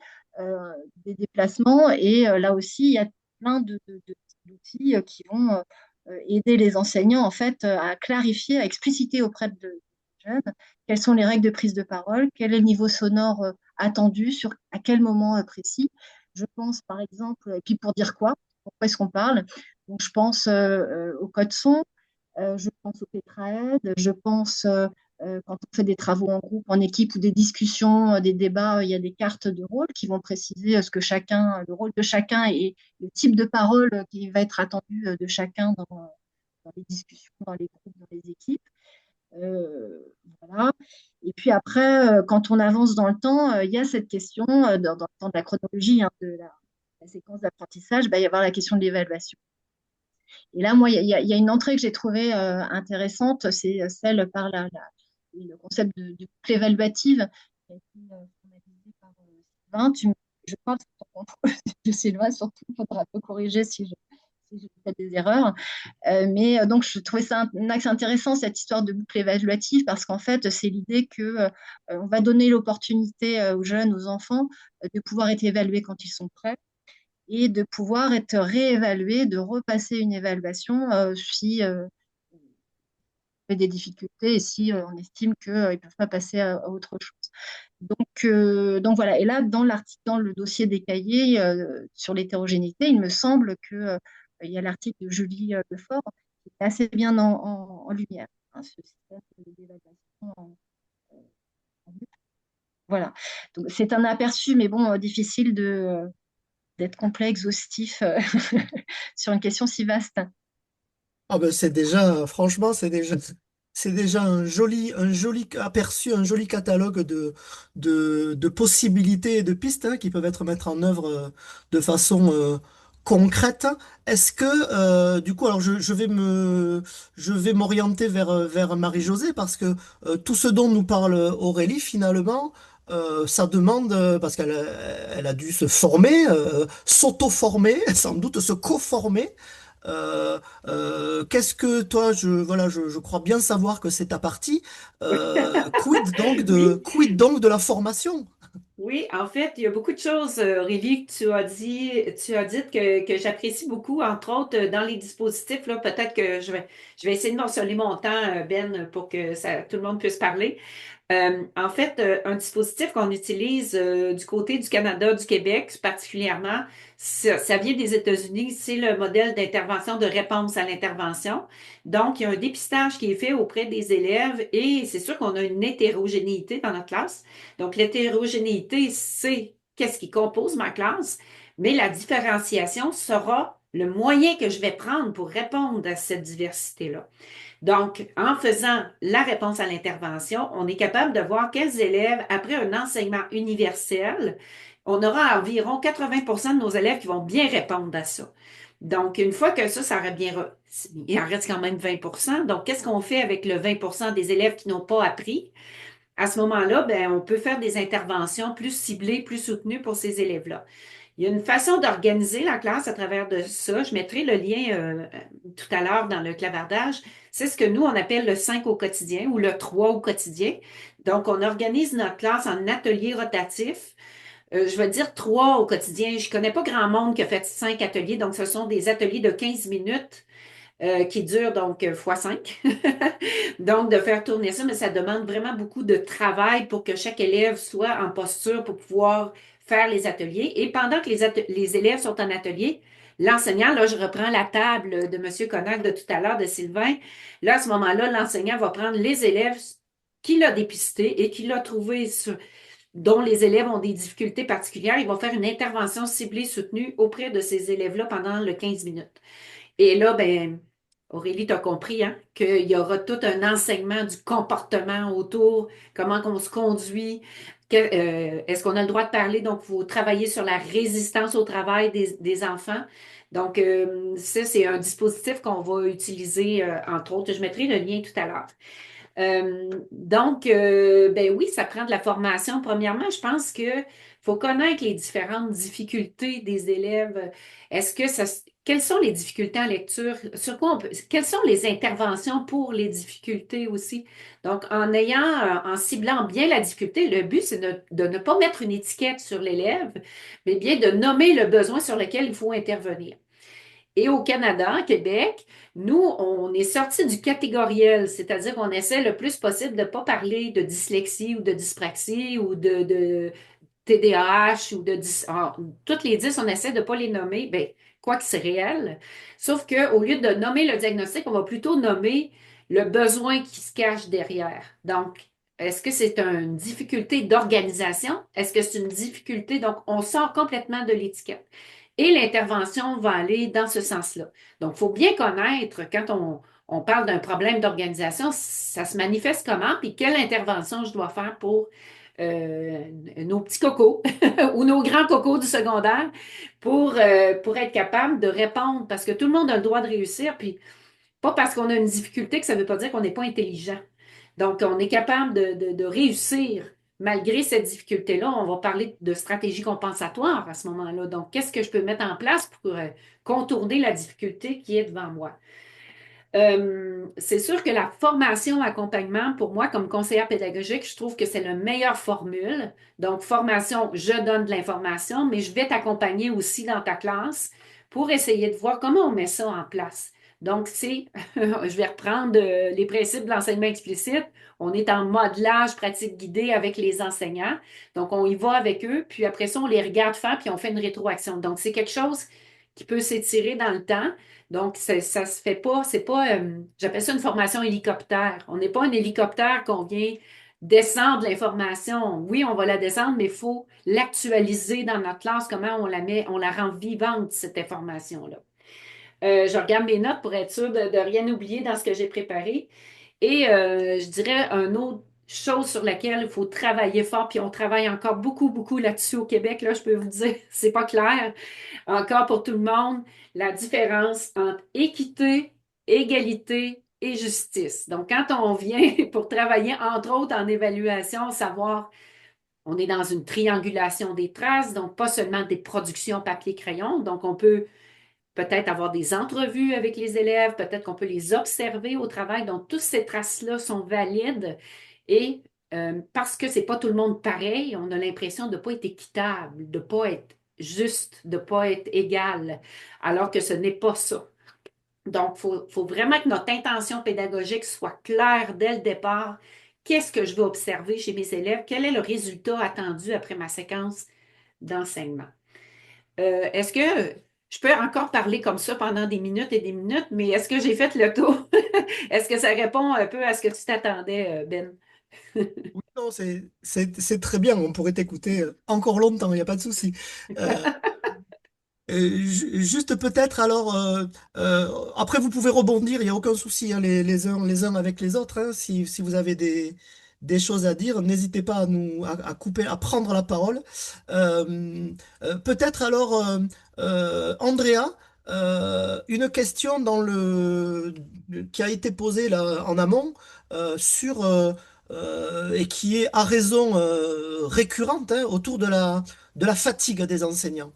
[SPEAKER 7] des déplacements. Et là aussi, il y a plein d'outils qui vont aider les enseignants en fait à clarifier, à expliciter auprès de jeunes quelles sont les règles de prise de parole, quel est le niveau sonore attendu sur à quel moment précis. Je pense par exemple, et puis pour dire quoi, pourquoi est-ce qu'on parle? Donc je pense au code son, je pense au tétraède, je pense quand on fait des travaux en groupe, en équipe ou des discussions, des débats, il y a des cartes de rôle qui vont préciser ce que chacun, le rôle de chacun et le type de parole qui va être attendu de chacun dans les discussions, dans les groupes, dans les équipes. Euh, voilà. Et puis après, quand on avance dans le temps, il y a cette question, dans le temps de la chronologie, hein, de la séquence d'apprentissage, bah, il va y avoir la question de l'évaluation. Et là, moi, il y a une entrée que j'ai trouvée intéressante, c'est celle par le concept de boucle évaluative qui a été formalisé par Sylvain. Je parle sur ton compte de Sylvain, surtout, il faudra me corriger si je fais des erreurs. Mais donc, je trouvais ça un axe intéressant, cette histoire de boucle évaluative, parce qu'en fait, c'est l'idée que on va donner l'opportunité aux jeunes, aux enfants, de pouvoir être évalués quand ils sont prêts et de pouvoir être réévalués, de repasser une évaluation si on fait des difficultés et si on estime qu'ils ne peuvent pas passer à autre chose. Donc voilà. Et là, dans l'article, dans le dossier des cahiers sur l'hétérogénéité, il me semble que il y a l'article de Julie Lefort qui est assez bien en lumière, hein, ce système d'évaluation en boucle. Voilà. Donc c'est un aperçu, mais bon, difficile d'être complet, exhaustif sur une question si vaste.
[SPEAKER 1] Ah ben c'est déjà, franchement, c'est déjà un joli aperçu, un joli catalogue de possibilités et de pistes qui peuvent être mises en œuvre de façon concrète. Est-ce que, du coup, alors je vais m'orienter vers Marie-Josée parce que tout ce dont nous parle Aurélie, finalement, ça demande, parce elle a dû se former, s'auto-former, sans doute se co-former. Qu'est-ce que toi, voilà, je crois bien savoir que c'est ta partie.
[SPEAKER 6] Oui,
[SPEAKER 1] Quid donc de la formation?
[SPEAKER 6] oui, en fait, il y a beaucoup de choses, Aurélie, que tu as dit que j'apprécie beaucoup, entre autres, dans les dispositifs, là, peut-être que je vais essayer de mentionner mon temps, Ben, pour que tout le monde puisse parler. En fait, un dispositif qu'on utilise du côté du Canada, du Québec particulièrement, ça vient des États-Unis, c'est le modèle d'intervention de réponse à l'intervention. Donc, il y a un dépistage qui est fait auprès des élèves et c'est sûr qu'on a une hétérogénéité dans notre classe. Donc, l'hétérogénéité, c'est qu'est-ce qui compose ma classe, mais la différenciation sera le moyen que je vais prendre pour répondre à cette diversité-là. Donc, en faisant la réponse à l'intervention, on est capable de voir quels élèves, après un enseignement universel, on aura environ 80% de nos élèves qui vont bien répondre à ça. Donc, une fois que ça aurait bien... Il en reste quand même 20%. Donc, qu'est-ce qu'on fait avec le 20% des élèves qui n'ont pas appris? À ce moment-là, ben, on peut faire des interventions plus ciblées, plus soutenues pour ces élèves-là. Il y a une façon d'organiser la classe à travers de ça. Je mettrai le lien tout à l'heure dans le clavardage. C'est ce que nous, on appelle le 5 au quotidien ou le 3 au quotidien. Donc, on organise notre classe en ateliers rotatifs. Je vais dire 3 au quotidien. Je connais pas grand monde qui a fait 5 ateliers. Donc, ce sont des ateliers de 15 minutes qui durent donc fois 5. Donc, de faire tourner ça, mais ça demande vraiment beaucoup de travail pour que chaque élève soit en posture pour pouvoir faire les ateliers. Et pendant que les élèves sont en atelier, l'enseignant, là, je reprends la table de M. Connac de tout à l'heure, de Sylvain. Là, à ce moment-là, l'enseignant va prendre les élèves qu'il a dépistés et qu'il a trouvés dont les élèves ont des difficultés particulières. Il va faire une intervention ciblée, soutenue auprès de ces élèves-là pendant le 15 minutes. Et là, ben, Aurélie, tu as compris, hein, qu'il y aura tout un enseignement du comportement autour, comment on se conduit, est-ce qu'on a le droit de parler, donc il faut travailler sur la résistance au travail des enfants. Donc, ça, c'est un dispositif qu'on va utiliser, entre autres. Je mettrai le lien tout à l'heure. Ben oui, ça prend de la formation. Premièrement, je pense que faut connaître les différentes difficultés des élèves. Est-ce que ça, quelles sont les difficultés en lecture? Sur quoi quelles sont les interventions pour les difficultés aussi? Donc, en ciblant bien la difficulté, le but, c'est de ne pas mettre une étiquette sur l'élève, mais bien de nommer le besoin sur lequel il faut intervenir. Et au Canada, à Québec, nous, on est sorti du catégoriel, c'est-à-dire qu'on essaie le plus possible de ne pas parler de dyslexie ou de dyspraxie ou de TDAH ou toutes les 10, on essaie de ne pas les nommer, ben, quoi que c'est réel. Sauf qu'au lieu de nommer le diagnostic, on va plutôt nommer le besoin qui se cache derrière. Donc, est-ce que c'est une difficulté d'organisation? Est-ce que c'est une difficulté? Donc, on sort complètement de l'étiquette. Et l'intervention va aller dans ce sens-là. Donc, il faut bien connaître quand on parle d'un problème d'organisation, ça se manifeste comment, puis quelle intervention je dois faire pour euh, nos petits cocos ou nos grands cocos du secondaire pour être capable de répondre, parce que tout le monde a le droit de réussir, puis pas parce qu'on a une difficulté que ça ne veut pas dire qu'on n'est pas intelligent. Donc, on est capable de réussir malgré cette difficulté-là. On va parler de stratégie compensatoire à ce moment-là. Donc, qu'est-ce que je peux mettre en place pour contourner la difficulté qui est devant moi? C'est sûr que la formation accompagnement, pour moi, comme conseillère pédagogique, je trouve que c'est la meilleure formule. Donc, formation, je donne de l'information, mais je vais t'accompagner aussi dans ta classe pour essayer de voir comment on met ça en place. Donc, je vais reprendre les principes de l'enseignement explicite. On est en modelage pratique guidée avec les enseignants. Donc, on y va avec eux, puis après ça, on les regarde faire, puis on fait une rétroaction. Donc, c'est quelque chose qui peut s'étirer dans le temps. Donc, ça se fait pas, c'est pas, j'appelle ça une formation hélicoptère. On n'est pas un hélicoptère qu'on vient descendre l'information. Oui, on va la descendre, mais il faut l'actualiser dans notre classe, comment on la met, on la rend vivante, cette information-là. Je regarde mes notes pour être sûre de rien oublier dans ce que j'ai préparé. Et je dirais une autre chose sur laquelle il faut travailler fort, puis on travaille encore beaucoup, beaucoup là-dessus au Québec, là, je peux vous dire, c'est pas clair encore pour tout le monde, la différence entre équité, égalité et justice. Donc, quand on vient pour travailler, entre autres, en évaluation, savoir, on est dans une triangulation des traces, donc pas seulement des productions papier-crayon, donc on peut peut-être avoir des entrevues avec les élèves, peut-être qu'on peut les observer au travail, donc toutes ces traces-là sont valides et parce que c'est pas tout le monde pareil, on a l'impression de ne pas être équitable, de ne pas être juste, de ne pas être égal, alors que ce n'est pas ça. Donc, faut vraiment que notre intention pédagogique soit claire dès le départ. Qu'est-ce que je veux observer chez mes élèves? Quel est le résultat attendu après ma séquence d'enseignement? Est-ce que je peux encore parler comme ça pendant des minutes et des minutes, mais est-ce que j'ai fait le tour? Est-ce que ça répond un peu à ce que tu t'attendais, Ben?
[SPEAKER 1] Oui, non, c'est très bien. On pourrait t'écouter encore longtemps, il n'y a pas de souci. Euh, Juste peut-être alors, après vous pouvez rebondir, il n'y a aucun souci, hein, les uns avec les autres, hein, si vous avez des choses à dire, n'hésitez pas à couper, à prendre la parole. Peut-être alors, Andrea, une question qui a été posée là, en amont et qui est à raison récurrente, hein, autour de la fatigue des enseignants.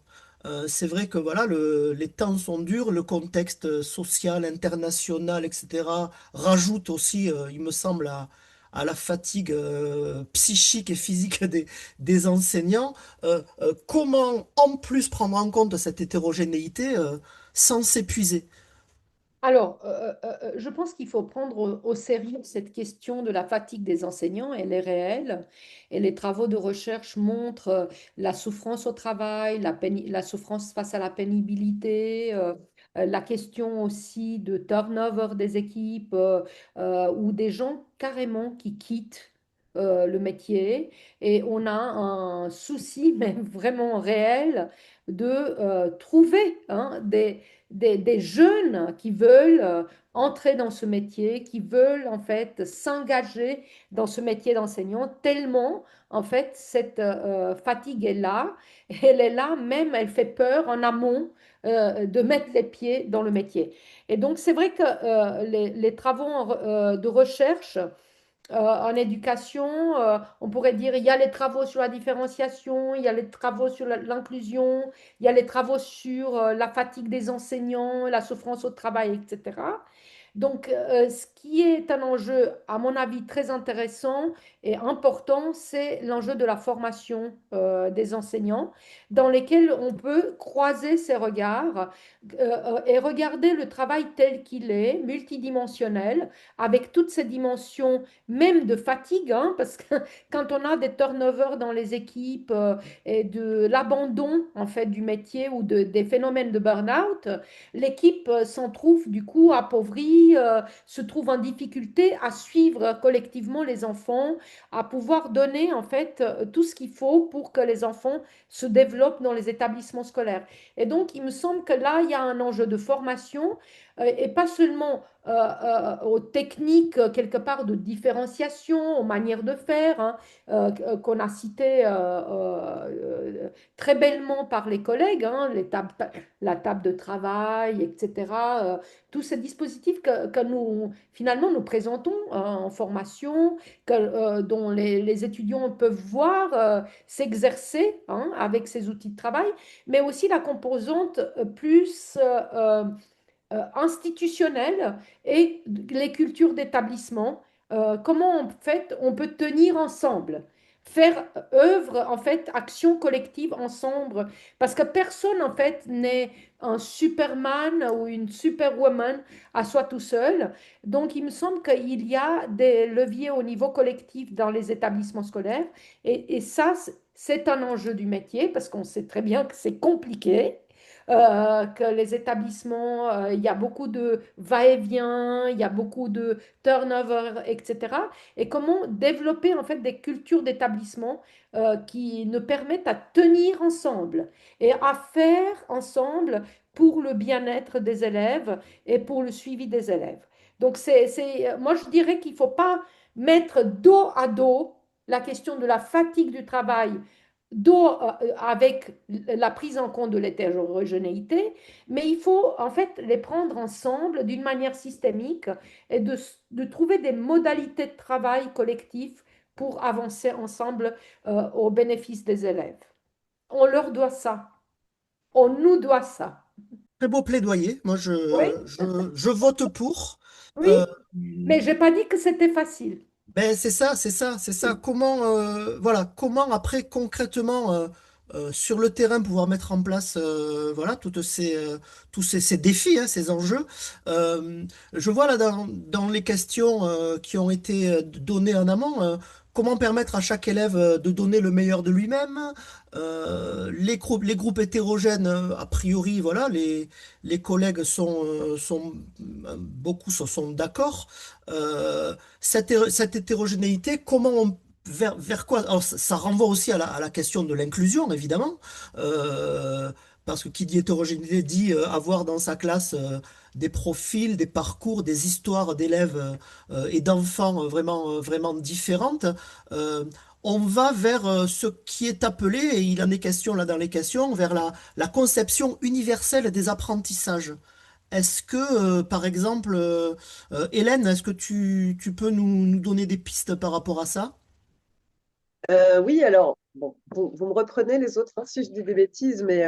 [SPEAKER 1] C'est vrai que voilà, les temps sont durs, le contexte social, international, etc. rajoute aussi, il me semble, à la fatigue psychique et physique des enseignants. Comment en plus prendre en compte cette hétérogénéité sans s'épuiser?
[SPEAKER 4] Alors, je pense qu'il faut prendre au sérieux cette question de la fatigue des enseignants. Elle est réelle et les travaux de recherche montrent la souffrance au travail, la souffrance face à la pénibilité, la question aussi de turnover des équipes ou des gens carrément qui quittent le métier. Et on a un souci, mais vraiment réel, de trouver hein, des jeunes qui veulent entrer dans ce métier, qui veulent en fait s'engager dans ce métier d'enseignant, tellement en fait cette fatigue est là, elle est là même, elle fait peur en amont de mettre les pieds dans le métier. Et donc c'est vrai que les travaux de recherche en éducation, on pourrait dire il y a les travaux sur la différenciation, il y a les travaux sur l'inclusion, il y a les travaux sur la fatigue des enseignants, la souffrance au travail, etc. Donc, ce qui est un enjeu, à mon avis, très intéressant et important, c'est l'enjeu de la formation des enseignants, dans lesquels on peut croiser ces regards et regarder le travail tel qu'il est, multidimensionnel, avec toutes ces dimensions, même de fatigue, hein, parce que quand on a des turnovers dans les équipes et de l'abandon en fait du métier ou des phénomènes de burn-out, l'équipe s'en trouve du coup appauvrie, se trouve en difficulté à suivre collectivement les enfants, à pouvoir donner en fait tout ce qu'il faut pour que les enfants se développent dans les établissements scolaires. Et donc, il me semble que là, il y a un enjeu de formation et pas seulement aux techniques quelque part de différenciation, aux manières de faire, hein, qu'on a cité très bellement par les collègues, hein, la table de travail, etc. Tous ces dispositifs que nous, finalement, nous présentons en formation, dont les étudiants peuvent voir s'exercer hein, avec ces outils de travail, mais aussi la composante plus institutionnelle et les cultures d'établissement. Comment en fait on peut tenir ensemble, faire œuvre en fait, action collective ensemble, parce que personne en fait n'est un Superman ou une Superwoman à soi tout seul. Donc il me semble qu'il y a des leviers au niveau collectif dans les établissements scolaires et ça c'est un enjeu du métier parce qu'on sait très bien que c'est compliqué que les établissements, il y a beaucoup de va-et-vient, il y a beaucoup de turnover, etc. Et comment développer en fait des cultures d'établissement qui nous permettent à tenir ensemble et à faire ensemble pour le bien-être des élèves et pour le suivi des élèves. Donc, moi, je dirais qu'il ne faut pas mettre dos à dos la question de la fatigue du travail avec la prise en compte de l'hétérogénéité, mais il faut en fait les prendre ensemble d'une manière systémique et de trouver des modalités de travail collectif pour avancer ensemble au bénéfice des élèves. On leur doit ça. On nous doit ça.
[SPEAKER 1] Très beau plaidoyer. Moi,
[SPEAKER 4] Oui,
[SPEAKER 1] je vote pour.
[SPEAKER 4] oui,
[SPEAKER 1] Euh,
[SPEAKER 4] mais j'ai pas dit que c'était facile.
[SPEAKER 1] Ben c'est ça, c'est ça, c'est ça. Comment, voilà, comment après concrètement sur le terrain pouvoir mettre en place, voilà, tous ces défis, hein, ces enjeux. Je vois là dans les questions qui ont été données en amont, comment permettre à chaque élève de donner le meilleur de lui-même. Les groupes hétérogènes, a priori, voilà, les collègues beaucoup sont d'accord. Euh, cette hétérogénéité, vers quoi? Alors, ça renvoie aussi à la question de l'inclusion, évidemment, parce que qui dit hétérogénéité dit avoir dans sa classe des profils, des parcours, des histoires d'élèves et d'enfants vraiment différentes. Euh, on va vers ce qui est appelé, et il en est question là dans les questions, vers la conception universelle des apprentissages. Est-ce que, par exemple, Hélène, est-ce que tu peux nous donner des pistes par rapport à ça?
[SPEAKER 5] Oui, alors, bon, vous me reprenez les autres hein, si je dis des bêtises, mais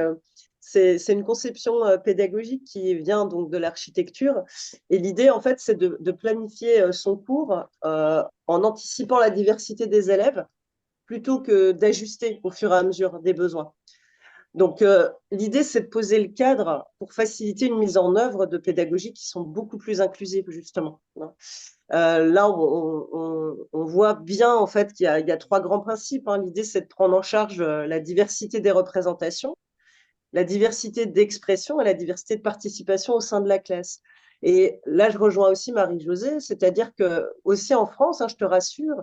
[SPEAKER 5] c'est une conception pédagogique qui vient donc de l'architecture. Et l'idée, en fait, c'est de planifier son cours en anticipant la diversité des élèves plutôt que d'ajuster au fur et à mesure des besoins. Donc, l'idée, c'est de poser le cadre pour faciliter une mise en œuvre de pédagogies qui sont beaucoup plus inclusives, justement. Hein. Là, on voit bien en fait qu'il y a trois grands principes. Hein. L'idée, c'est de prendre en charge la diversité des représentations, la diversité d'expression et la diversité de participation au sein de la classe. Et là, je rejoins aussi Marie-Josée, c'est-à-dire que aussi en France, hein, je te rassure,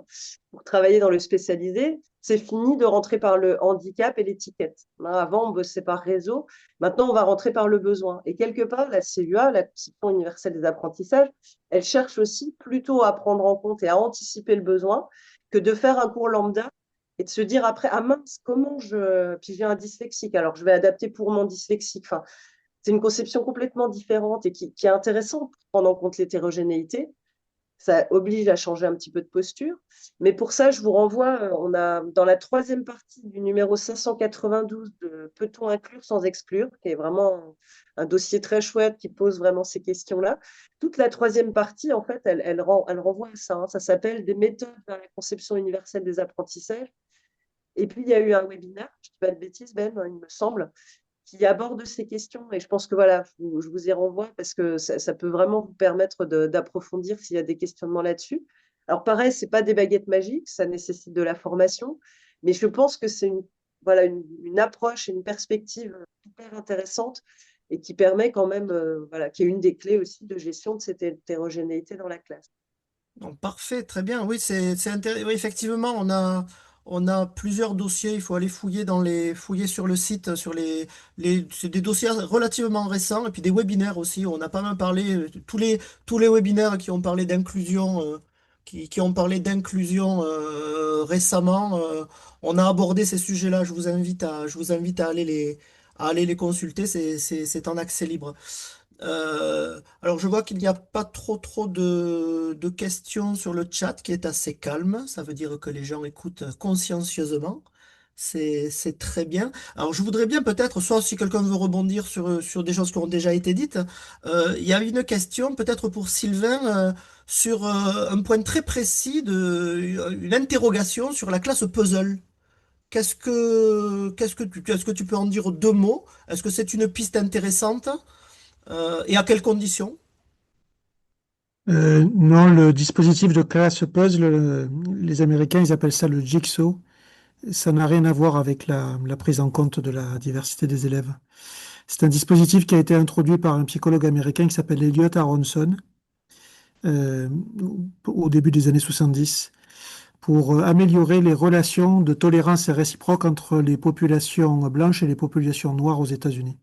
[SPEAKER 5] pour travailler dans le spécialisé, c'est fini de rentrer par le handicap et l'étiquette. Hein, avant, on bossait par réseau. Maintenant, on va rentrer par le besoin. Et quelque part, la CUA, la Conception universelle des apprentissages, elle cherche aussi plutôt à prendre en compte et à anticiper le besoin que de faire un cours lambda et de se dire après, ah mince, comment je. Puis j'ai un dyslexique, alors je vais adapter pour mon dyslexique. Enfin, c'est une conception complètement différente et qui est intéressante pour prendre en compte l'hétérogénéité. Ça oblige à changer un petit peu de posture. Mais pour ça, je vous renvoie, on a dans la troisième partie du numéro 592 de Peut-on inclure sans exclure, qui est vraiment un dossier très chouette qui pose vraiment ces questions-là. Toute la troisième partie, en fait, elle renvoie à ça, hein. Ça s'appelle Des méthodes vers la conception universelle des apprentissages. Et puis, il y a eu un webinaire, je ne dis pas de bêtises, Ben, il me semble, qui aborde ces questions. Et je pense que voilà, je vous y renvoie parce que ça peut vraiment vous permettre d'approfondir s'il y a des questionnements là-dessus. Alors pareil, c'est pas des baguettes magiques, ça nécessite de la formation, mais je pense que c'est voilà, une approche et une perspective hyper intéressante et qui permet quand même, voilà, qui est une des clés aussi de gestion de cette hétérogénéité dans la classe.
[SPEAKER 1] Donc, parfait, très bien. Oui, c'est intéressant. Oui, effectivement, on a plusieurs dossiers. Il faut aller fouiller sur le site, c'est des dossiers relativement récents et puis des webinaires aussi. On a pas mal parlé, tous les webinaires qui ont parlé d'inclusion, qui ont parlé d'inclusion récemment. On a abordé ces sujets-là. Je vous invite à aller les consulter. C'est en accès libre. Alors je vois qu'il n'y a pas trop de questions sur le chat qui est assez calme. Ça veut dire que les gens écoutent consciencieusement. C'est très bien. Alors je voudrais bien peut-être, soit si quelqu'un veut rebondir sur des choses qui ont déjà été dites, il y a une question peut-être pour Sylvain sur un point très précis une interrogation sur la classe puzzle. Est-ce que tu peux en dire deux mots? Est-ce que c'est une piste intéressante? Et à quelles conditions?
[SPEAKER 3] Non, le dispositif de classe puzzle, les Américains, ils appellent ça le jigsaw. Ça n'a rien à voir avec la prise en compte de la diversité des élèves. C'est un dispositif qui a été introduit par un psychologue américain qui s'appelle Elliot Aronson euh, au début des années 70 pour améliorer les relations de tolérance réciproque entre les populations blanches et les populations noires aux États-Unis.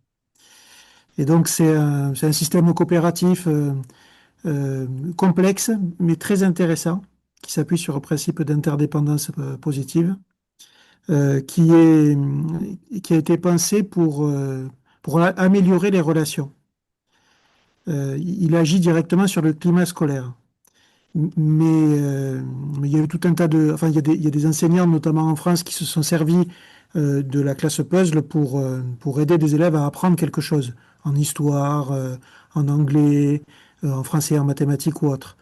[SPEAKER 3] Et donc c'est un système coopératif euh, complexe mais très intéressant qui s'appuie sur un principe d'interdépendance positive qui a été pensé pour améliorer les relations. Il agit directement sur le climat scolaire. Mais, mais il y a eu tout un tas enfin, il y a des enseignants, notamment en France, qui se sont servis de la classe puzzle pour aider des élèves à apprendre quelque chose, en histoire, en anglais, en français, en mathématiques ou autre.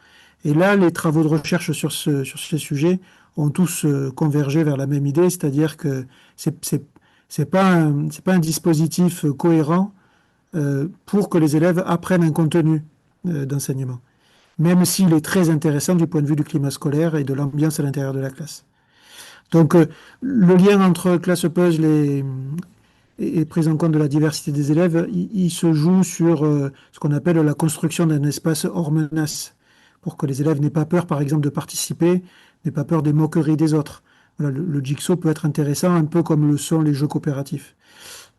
[SPEAKER 3] Et là, les travaux de recherche sur ces sujets ont tous convergé vers la même idée, c'est-à-dire que c'est pas un dispositif cohérent pour que les élèves apprennent un contenu d'enseignement, même s'il est très intéressant du point de vue du climat scolaire et de l'ambiance à l'intérieur de la classe. Donc, le lien entre classe puzzle et prise en compte de la diversité des élèves, il se joue sur ce qu'on appelle la construction d'un espace hors menace, pour que les élèves n'aient pas peur, par exemple, de participer, n'aient pas peur des moqueries des autres. Voilà, le jigsaw peut être intéressant, un peu comme le sont les jeux coopératifs.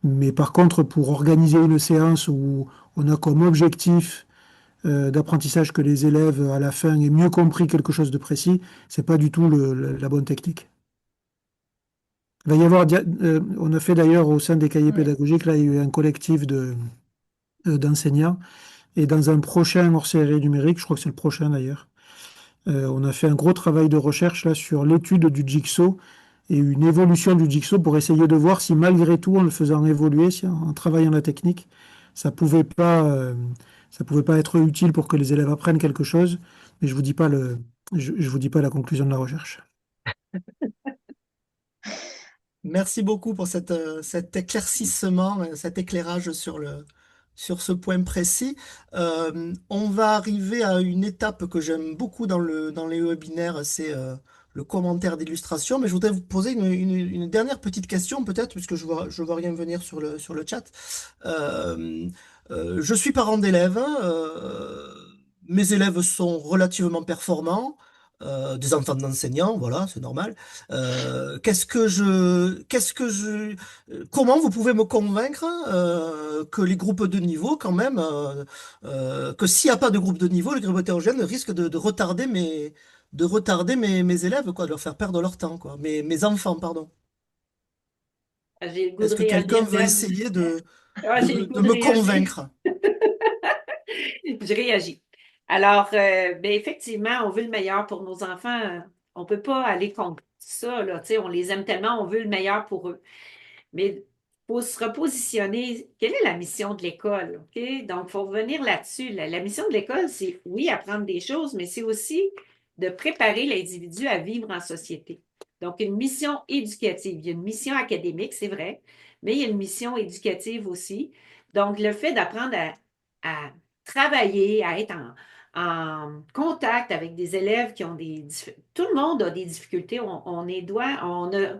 [SPEAKER 3] Mais par contre, pour organiser une séance où on a comme objectif d'apprentissage que les élèves, à la fin, aient mieux compris quelque chose de précis, c'est pas du tout la bonne technique. Il va y avoir, on a fait d'ailleurs au sein des cahiers
[SPEAKER 2] Ouais.
[SPEAKER 3] pédagogiques, là, il y a eu un collectif d'enseignants, et dans un prochain hors-série numérique, je crois que c'est le prochain d'ailleurs, on a fait un gros travail de recherche là sur l'étude du jigsaw et une évolution du jigsaw pour essayer de voir si malgré tout, en le faisant évoluer, si en travaillant la technique, ça pouvait pas, euh, ça pouvait pas être utile pour que les élèves apprennent quelque chose. Mais je vous dis pas je vous dis pas la conclusion de la recherche.
[SPEAKER 1] Merci beaucoup pour cet éclaircissement, cet éclairage sur ce point précis. On va arriver à une étape que j'aime beaucoup dans les webinaires, c'est le commentaire d'illustration. Mais je voudrais vous poser une dernière petite question, peut-être, puisque je vois rien venir sur le chat. Euh, je suis parent d'élèves. Mes élèves sont relativement performants. Des enfants d'enseignants, voilà, c'est normal. Comment vous pouvez me convaincre que les groupes de niveau, quand même, que s'il n'y a pas de groupe de niveau, le groupe hétérogène risque de retarder mes élèves, quoi, de leur faire perdre leur temps, quoi, mes enfants, pardon.
[SPEAKER 6] J'ai le goût
[SPEAKER 1] Est-ce
[SPEAKER 6] de
[SPEAKER 1] que quelqu'un
[SPEAKER 6] réagir,
[SPEAKER 1] veut
[SPEAKER 6] Ben.
[SPEAKER 1] essayer
[SPEAKER 6] Ah, j'ai le goût
[SPEAKER 1] de
[SPEAKER 6] de
[SPEAKER 1] me
[SPEAKER 6] réagir.
[SPEAKER 1] convaincre?
[SPEAKER 6] Je réagis. Alors, ben effectivement, on veut le meilleur pour nos enfants. On ne peut pas aller contre ça, là. Tu sais, on les aime tellement, on veut le meilleur pour eux. Mais il faut se repositionner. Quelle est la mission de l'école? OK? Donc, il faut revenir là-dessus. La mission de l'école, c'est oui, apprendre des choses, mais c'est aussi de préparer l'individu à vivre en société. Donc, une mission éducative. Il y a une mission académique, c'est vrai, mais il y a une mission éducative aussi. Donc, le fait d'apprendre à travailler, à être en contact avec des élèves qui ont Tout le monde a des difficultés. On est doit, on a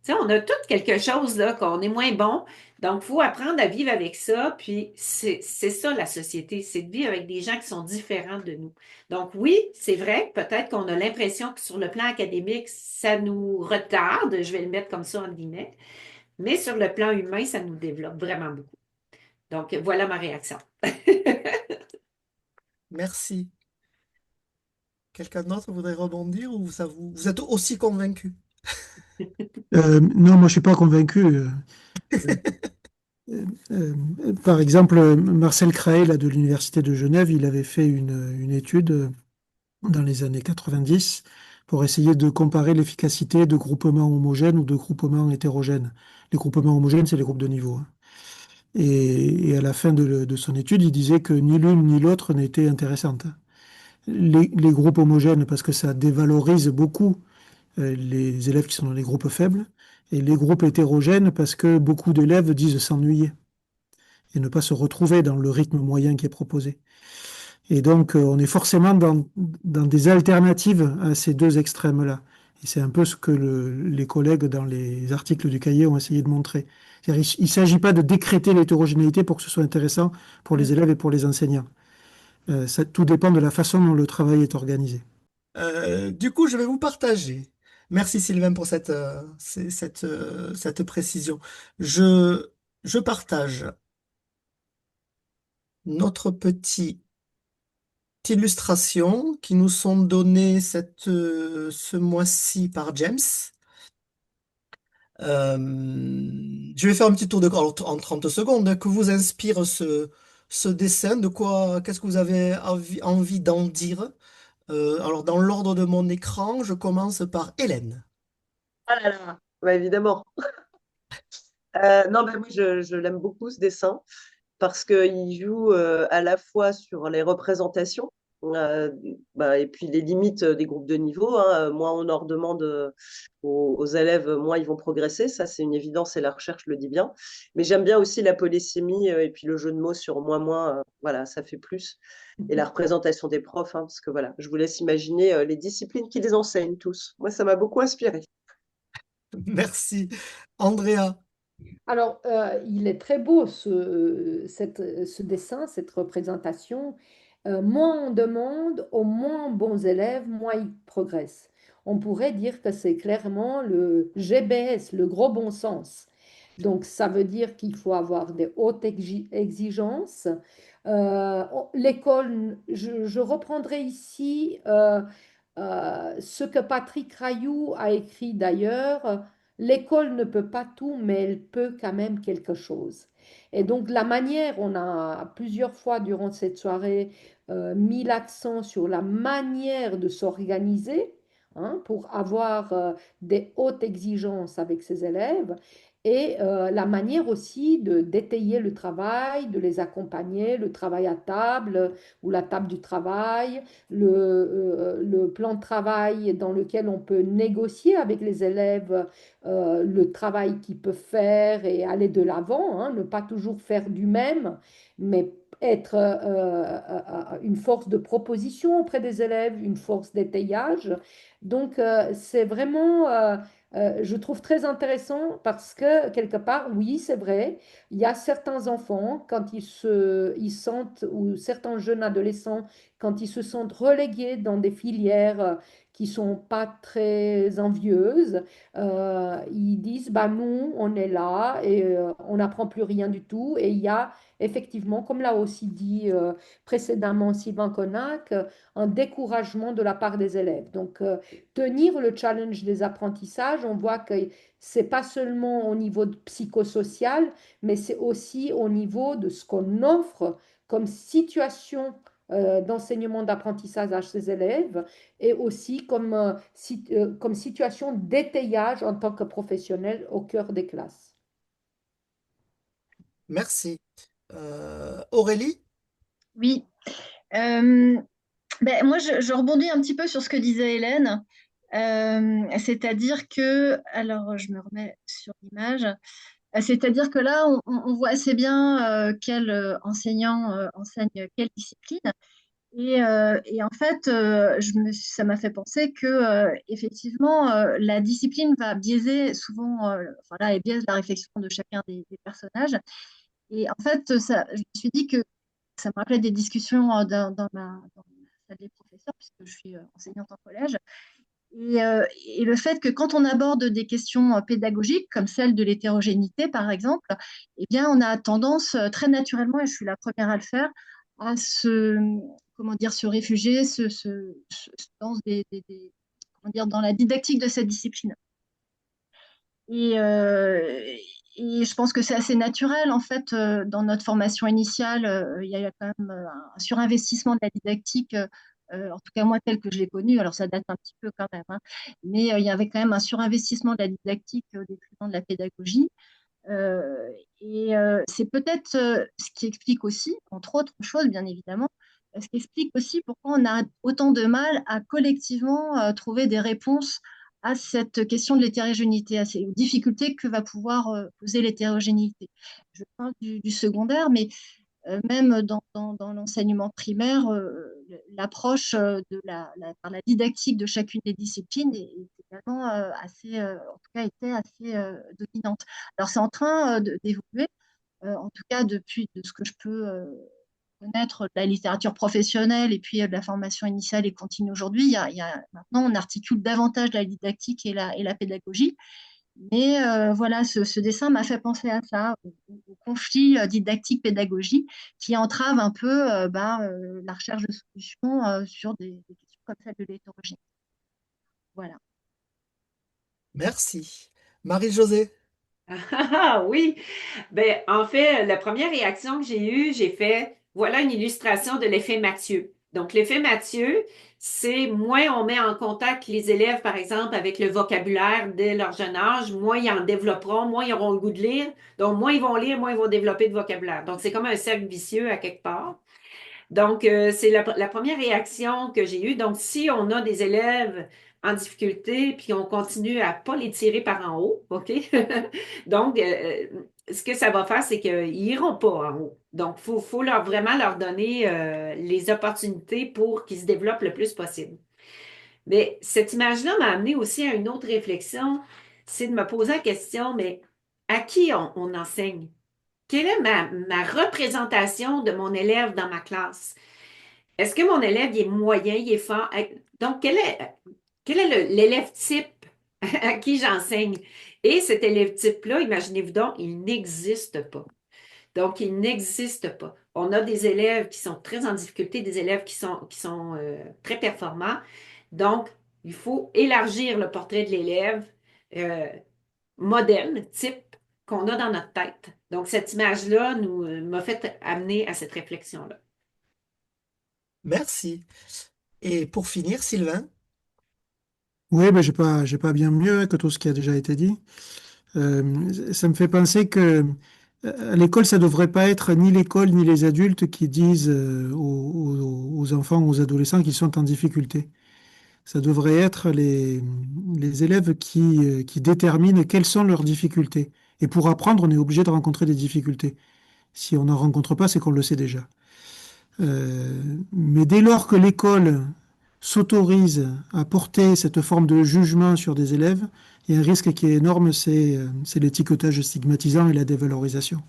[SPEAKER 6] tu sais, on a tout quelque chose là qu'on est moins bon. Donc, il faut apprendre à vivre avec ça. Puis, c'est ça la société, c'est de vivre avec des gens qui sont différents de nous. Donc, oui, c'est vrai, peut-être qu'on a l'impression que sur le plan académique, ça nous retarde, je vais le mettre comme ça en guillemets, mais sur le plan humain, ça nous développe vraiment beaucoup. Donc, voilà ma réaction.
[SPEAKER 1] Merci. Quelqu'un d'autre voudrait rebondir ou vous êtes aussi convaincu?
[SPEAKER 3] Non, moi je suis pas convaincu. Euh, Par exemple, Marcel Crae, là, de l'Université de Genève, il avait fait une étude dans les années 90 pour essayer de comparer l'efficacité de groupements homogènes ou de groupements hétérogènes. Les groupements homogènes, c'est les groupes de niveau, hein. Et à la fin de son étude, il disait que ni l'une ni l'autre n'était intéressante. Les groupes homogènes, parce que ça dévalorise beaucoup les élèves qui sont dans les groupes faibles, et les groupes hétérogènes, parce que beaucoup d'élèves disent s'ennuyer et ne pas se retrouver dans le rythme moyen qui est proposé. Et donc, on est forcément dans des alternatives à ces deux extrêmes-là. Et c'est un peu ce que les collègues dans les articles du cahier ont essayé de montrer. Il ne s'agit pas de décréter l'hétérogénéité pour que ce soit intéressant pour les élèves et pour les enseignants. Tout dépend de la façon dont le travail est organisé.
[SPEAKER 1] Du coup, je vais vous partager. Merci Sylvain pour cette précision. Je, je partage notre petite illustration qui nous sont données ce mois-ci par James. Je vais faire un petit tour de corps en 30 secondes. Que vous inspire ce dessin? Qu'est-ce que vous avez envie d'en dire? Alors, dans l'ordre de mon écran, je commence par Hélène.
[SPEAKER 5] Ah là là, bah, évidemment. Non, mais moi, je l'aime beaucoup ce dessin parce qu'il joue à la fois sur les représentations euh, et puis les limites des groupes de niveau, hein. Moins on en redemande aux élèves, moins ils vont progresser. Ça, c'est une évidence et la recherche le dit bien. Mais j'aime bien aussi la polysémie et puis le jeu de mots sur moins, moins. Voilà, ça fait plus. Et la représentation des profs, hein, parce que voilà, je vous laisse imaginer les disciplines qui les enseignent tous. Moi, ça m'a beaucoup inspiré.
[SPEAKER 1] Merci. Andrea.
[SPEAKER 4] Alors, il est très beau ce dessin, cette représentation. Moins on demande, aux moins bons élèves, moins ils progressent. On pourrait dire que c'est clairement le GBS, le gros bon sens. Donc, ça veut dire qu'il faut avoir des hautes exigences. L'école, je reprendrai ici ce que Patrick Rayoux a écrit d'ailleurs. L'école ne peut pas tout, mais elle peut quand même quelque chose. Et donc la manière, on a plusieurs fois durant cette soirée mis l'accent sur la manière de s'organiser, hein, pour avoir des hautes exigences avec ses élèves et la manière aussi de d'étayer le travail, de les accompagner, le travail à table ou la table du travail, le plan de travail dans lequel on peut négocier avec les élèves le travail qu'ils peuvent faire et aller de l'avant, hein, ne pas toujours faire du même, mais être une force de proposition auprès des élèves, une force d'étayage. Donc, c'est vraiment, je trouve très intéressant parce que, quelque part, oui, c'est vrai, il y a certains enfants, quand ils sentent, ou certains jeunes adolescents, quand ils se sentent relégués dans des filières qui sont pas très envieuses, ils disent, bah, nous, on est là et on n'apprend plus rien du tout. Et il y a effectivement, comme l'a aussi dit précédemment Sylvain Connac, un découragement de la part des élèves. Donc, tenir le challenge des apprentissages, on voit que c'est pas seulement au niveau psychosocial, mais c'est aussi au niveau de ce qu'on offre comme situation d'enseignement d'apprentissage à ses élèves et aussi comme situation d'étayage en tant que professionnel au cœur des classes.
[SPEAKER 1] Merci. Aurélie?
[SPEAKER 7] Oui. Moi, je rebondis un petit peu sur ce que disait Hélène. C'est-à-dire que, alors je me remets sur l'image, c'est-à-dire que là, on voit assez bien quel enseignant enseigne quelle discipline. Et en fait, ça m'a fait penser que effectivement, la discipline va biaiser souvent, enfin là, elle biaise la réflexion de chacun des personnages. Et en fait, je me suis dit que ça me rappelait des discussions dans ma salle des professeurs, puisque je suis enseignante en collège. Et le fait que quand on aborde des questions pédagogiques, comme celle de l'hétérogénéité, par exemple, eh bien, on a tendance très naturellement, et je suis la première à le faire, à comment dire, se réfugier dans, comment dire, dans la didactique de cette discipline. Et, euh, et je pense que c'est assez naturel, en fait, dans notre formation initiale, il y a quand même un surinvestissement de la didactique, en tout cas moi, tel que je l'ai connu, alors ça date un petit peu quand même, hein, mais il y avait quand même un surinvestissement de la didactique au détriment de la pédagogie. Euh, c'est peut-être ce qui explique aussi, entre autres choses, bien évidemment, ce qui explique aussi pourquoi on a autant de mal à collectivement trouver des réponses à cette question de l'hétérogénéité, à ces difficultés que va pouvoir poser l'hétérogénéité. Je parle du secondaire, mais même dans l'enseignement primaire, l'approche par la didactique de chacune des disciplines est également assez, en tout cas, était assez dominante. Alors, c'est en train d'évoluer, en tout cas, depuis de ce que je peux connaître de la littérature professionnelle et puis de la formation initiale et continue aujourd'hui. Maintenant, on articule davantage la didactique et la pédagogie. Mais voilà, ce dessin m'a fait penser à ça, au conflit didactique-pédagogie qui entrave un peu la recherche de solutions sur des questions comme celle de l'hétérogénéité. Voilà.
[SPEAKER 1] Merci. Marie-Josée?
[SPEAKER 6] Ah oui, ben en fait, la première réaction que j'ai eue, j'ai fait, voilà une illustration de l'effet Mathieu. Donc l'effet Mathieu, c'est moins on met en contact les élèves, par exemple, avec le vocabulaire dès leur jeune âge, moins ils en développeront, moins ils auront le goût de lire. Donc moins ils vont lire, moins ils vont développer de vocabulaire. Donc c'est comme un cercle vicieux à quelque part. Donc, c'est la première réaction que j'ai eue. Donc, si on a des élèves en difficulté, puis on continue à pas les tirer par en haut, OK? Donc, ce que ça va faire, c'est qu'ils iront pas en haut. Donc, faut vraiment leur donner les opportunités pour qu'ils se développent le plus possible. Mais cette image-là m'a amené aussi à une autre réflexion, c'est de me poser la question, mais à qui on enseigne? Quelle est ma représentation de mon élève dans ma classe? Est-ce que mon élève il est moyen, il est fort? Donc, quel est l'élève type à qui j'enseigne? Et cet élève type-là, imaginez-vous donc, il n'existe pas. Donc, il n'existe pas. On a des élèves qui sont très en difficulté, des élèves qui sont très performants. Donc, il faut élargir le portrait de l'élève euh, modèle, type, qu'on a dans notre tête. Donc, cette image-là m'a fait amener à cette réflexion-là.
[SPEAKER 1] Merci. Et pour finir, Sylvain?
[SPEAKER 3] Oui, ben, j'ai pas bien mieux que tout ce qui a déjà été dit. Ça me fait penser que à l'école, ça devrait pas être ni l'école ni les adultes qui disent aux enfants, aux adolescents qu'ils sont en difficulté. Ça devrait être les élèves qui déterminent quelles sont leurs difficultés. Et pour apprendre, on est obligé de rencontrer des difficultés. Si on n'en rencontre pas, c'est qu'on le sait déjà. Mais dès lors que l'école s'autorise à porter cette forme de jugement sur des élèves, il y a un risque qui est énorme, c'est l'étiquetage stigmatisant et la dévalorisation.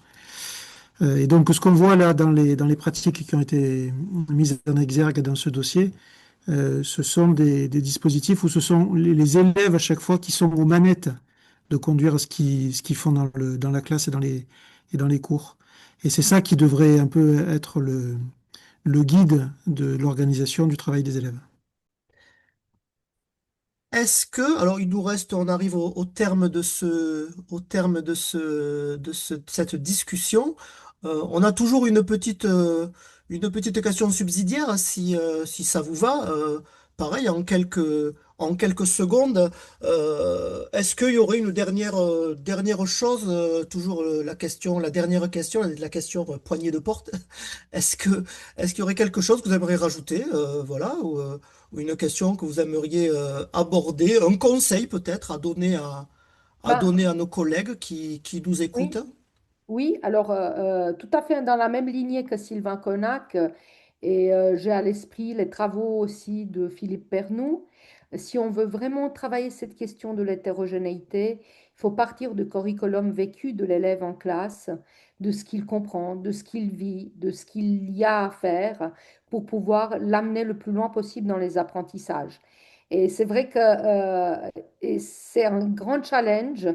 [SPEAKER 3] Et donc, ce qu'on voit là dans les pratiques qui ont été mises en exergue dans ce dossier, ce sont des dispositifs où ce sont les élèves à chaque fois qui sont aux manettes de conduire ce qu'ils font dans la classe et dans les cours. Et c'est ça qui devrait un peu être le guide de l'organisation du travail des élèves.
[SPEAKER 1] Est-ce que, alors il nous reste, on arrive au terme au terme de cette discussion. On a toujours une petite question subsidiaire, si ça vous va. Pareil, en quelques secondes, est-ce qu'il y aurait une dernière chose, toujours la dernière question, la question poignée de porte. Est-ce que, est-ce qu'il y aurait quelque chose que vous aimeriez rajouter, voilà, ou une question que vous aimeriez aborder, un conseil peut-être à
[SPEAKER 4] Ben,
[SPEAKER 1] donner à nos collègues qui nous écoutent?
[SPEAKER 4] oui. Oui, alors tout à fait dans la même lignée que Sylvain Connac, et j'ai à l'esprit les travaux aussi de Philippe Pernoud. Si on veut vraiment travailler cette question de l'hétérogénéité, il faut partir du curriculum vécu de l'élève en classe, de ce qu'il comprend, de ce qu'il vit, de ce qu'il y a à faire pour pouvoir l'amener le plus loin possible dans les apprentissages. Et c'est vrai que et c'est un grand challenge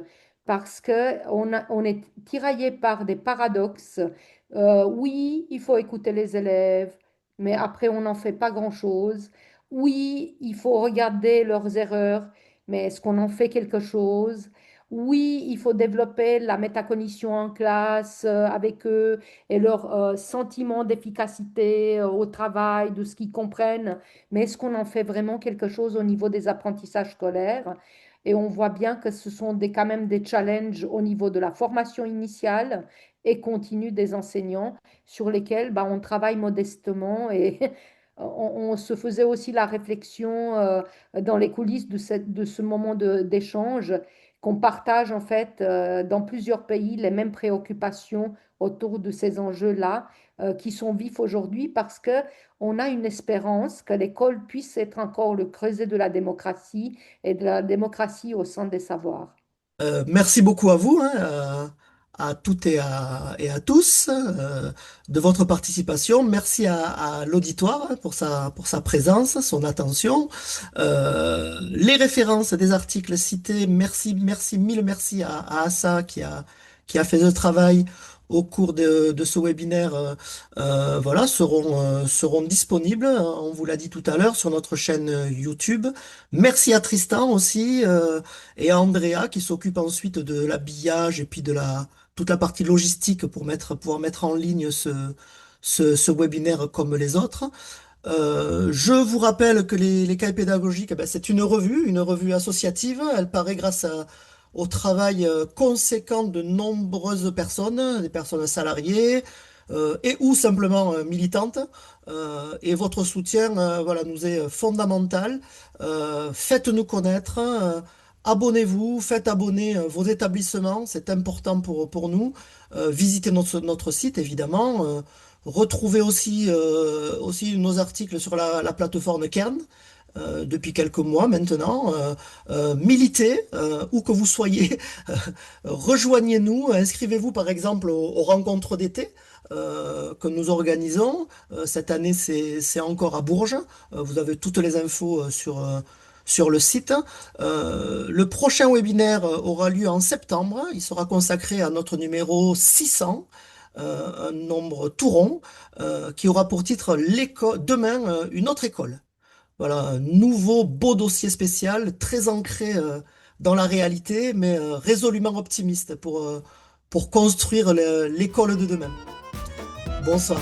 [SPEAKER 4] parce on est tiraillé par des paradoxes. Oui, il faut écouter les élèves, mais après, on n'en fait pas grand-chose. Oui, il faut regarder leurs erreurs, mais est-ce qu'on en fait quelque chose? Oui, il faut développer la métacognition en classe avec eux et leur sentiment d'efficacité au travail, de ce qu'ils comprennent, mais est-ce qu'on en fait vraiment quelque chose au niveau des apprentissages scolaires? Et on voit bien que ce sont quand même des challenges au niveau de la formation initiale et continue des enseignants sur lesquels bah, on travaille modestement et on se faisait aussi la réflexion dans les coulisses de ce moment d'échange qu'on partage en fait dans plusieurs pays les mêmes préoccupations autour de ces enjeux-là qui sont vifs aujourd'hui parce que on a une espérance que l'école puisse être encore le creuset de la démocratie et de la démocratie au centre des savoirs.
[SPEAKER 1] Merci beaucoup à vous, hein, à toutes et à tous, de votre participation. Merci à l'auditoire hein, pour sa présence, son attention. Les références des articles cités, mille merci à Assa qui a fait le travail au cours de ce webinaire, voilà, seront disponibles, on vous l'a dit tout à l'heure, sur notre chaîne YouTube. Merci à Tristan aussi, et à Andrea qui s'occupe ensuite de l'habillage et puis toute la partie logistique pour pouvoir mettre en ligne ce webinaire comme les autres. Je vous rappelle que les cahiers pédagogiques, eh ben, c'est une revue associative. Elle paraît au travail conséquent de nombreuses personnes, des personnes salariées et ou simplement militantes. Et votre soutien, voilà, nous est fondamental. Faites-nous connaître. Abonnez-vous, faites abonner vos établissements, c'est important pour nous. Visitez notre site, évidemment. Retrouvez aussi nos articles sur la plateforme Kern depuis quelques mois maintenant. Militez, où que vous soyez, rejoignez-nous, inscrivez-vous par exemple aux rencontres d'été que nous organisons. Cette année, c'est encore à Bourges. Vous avez toutes les infos sur le site. Le prochain webinaire aura lieu en septembre. Il sera consacré à notre numéro 600, un nombre tout rond, qui aura pour titre Demain, une autre école. Voilà, un nouveau beau dossier spécial, très ancré dans la réalité, mais résolument optimiste pour construire l'école de demain. Bonsoir.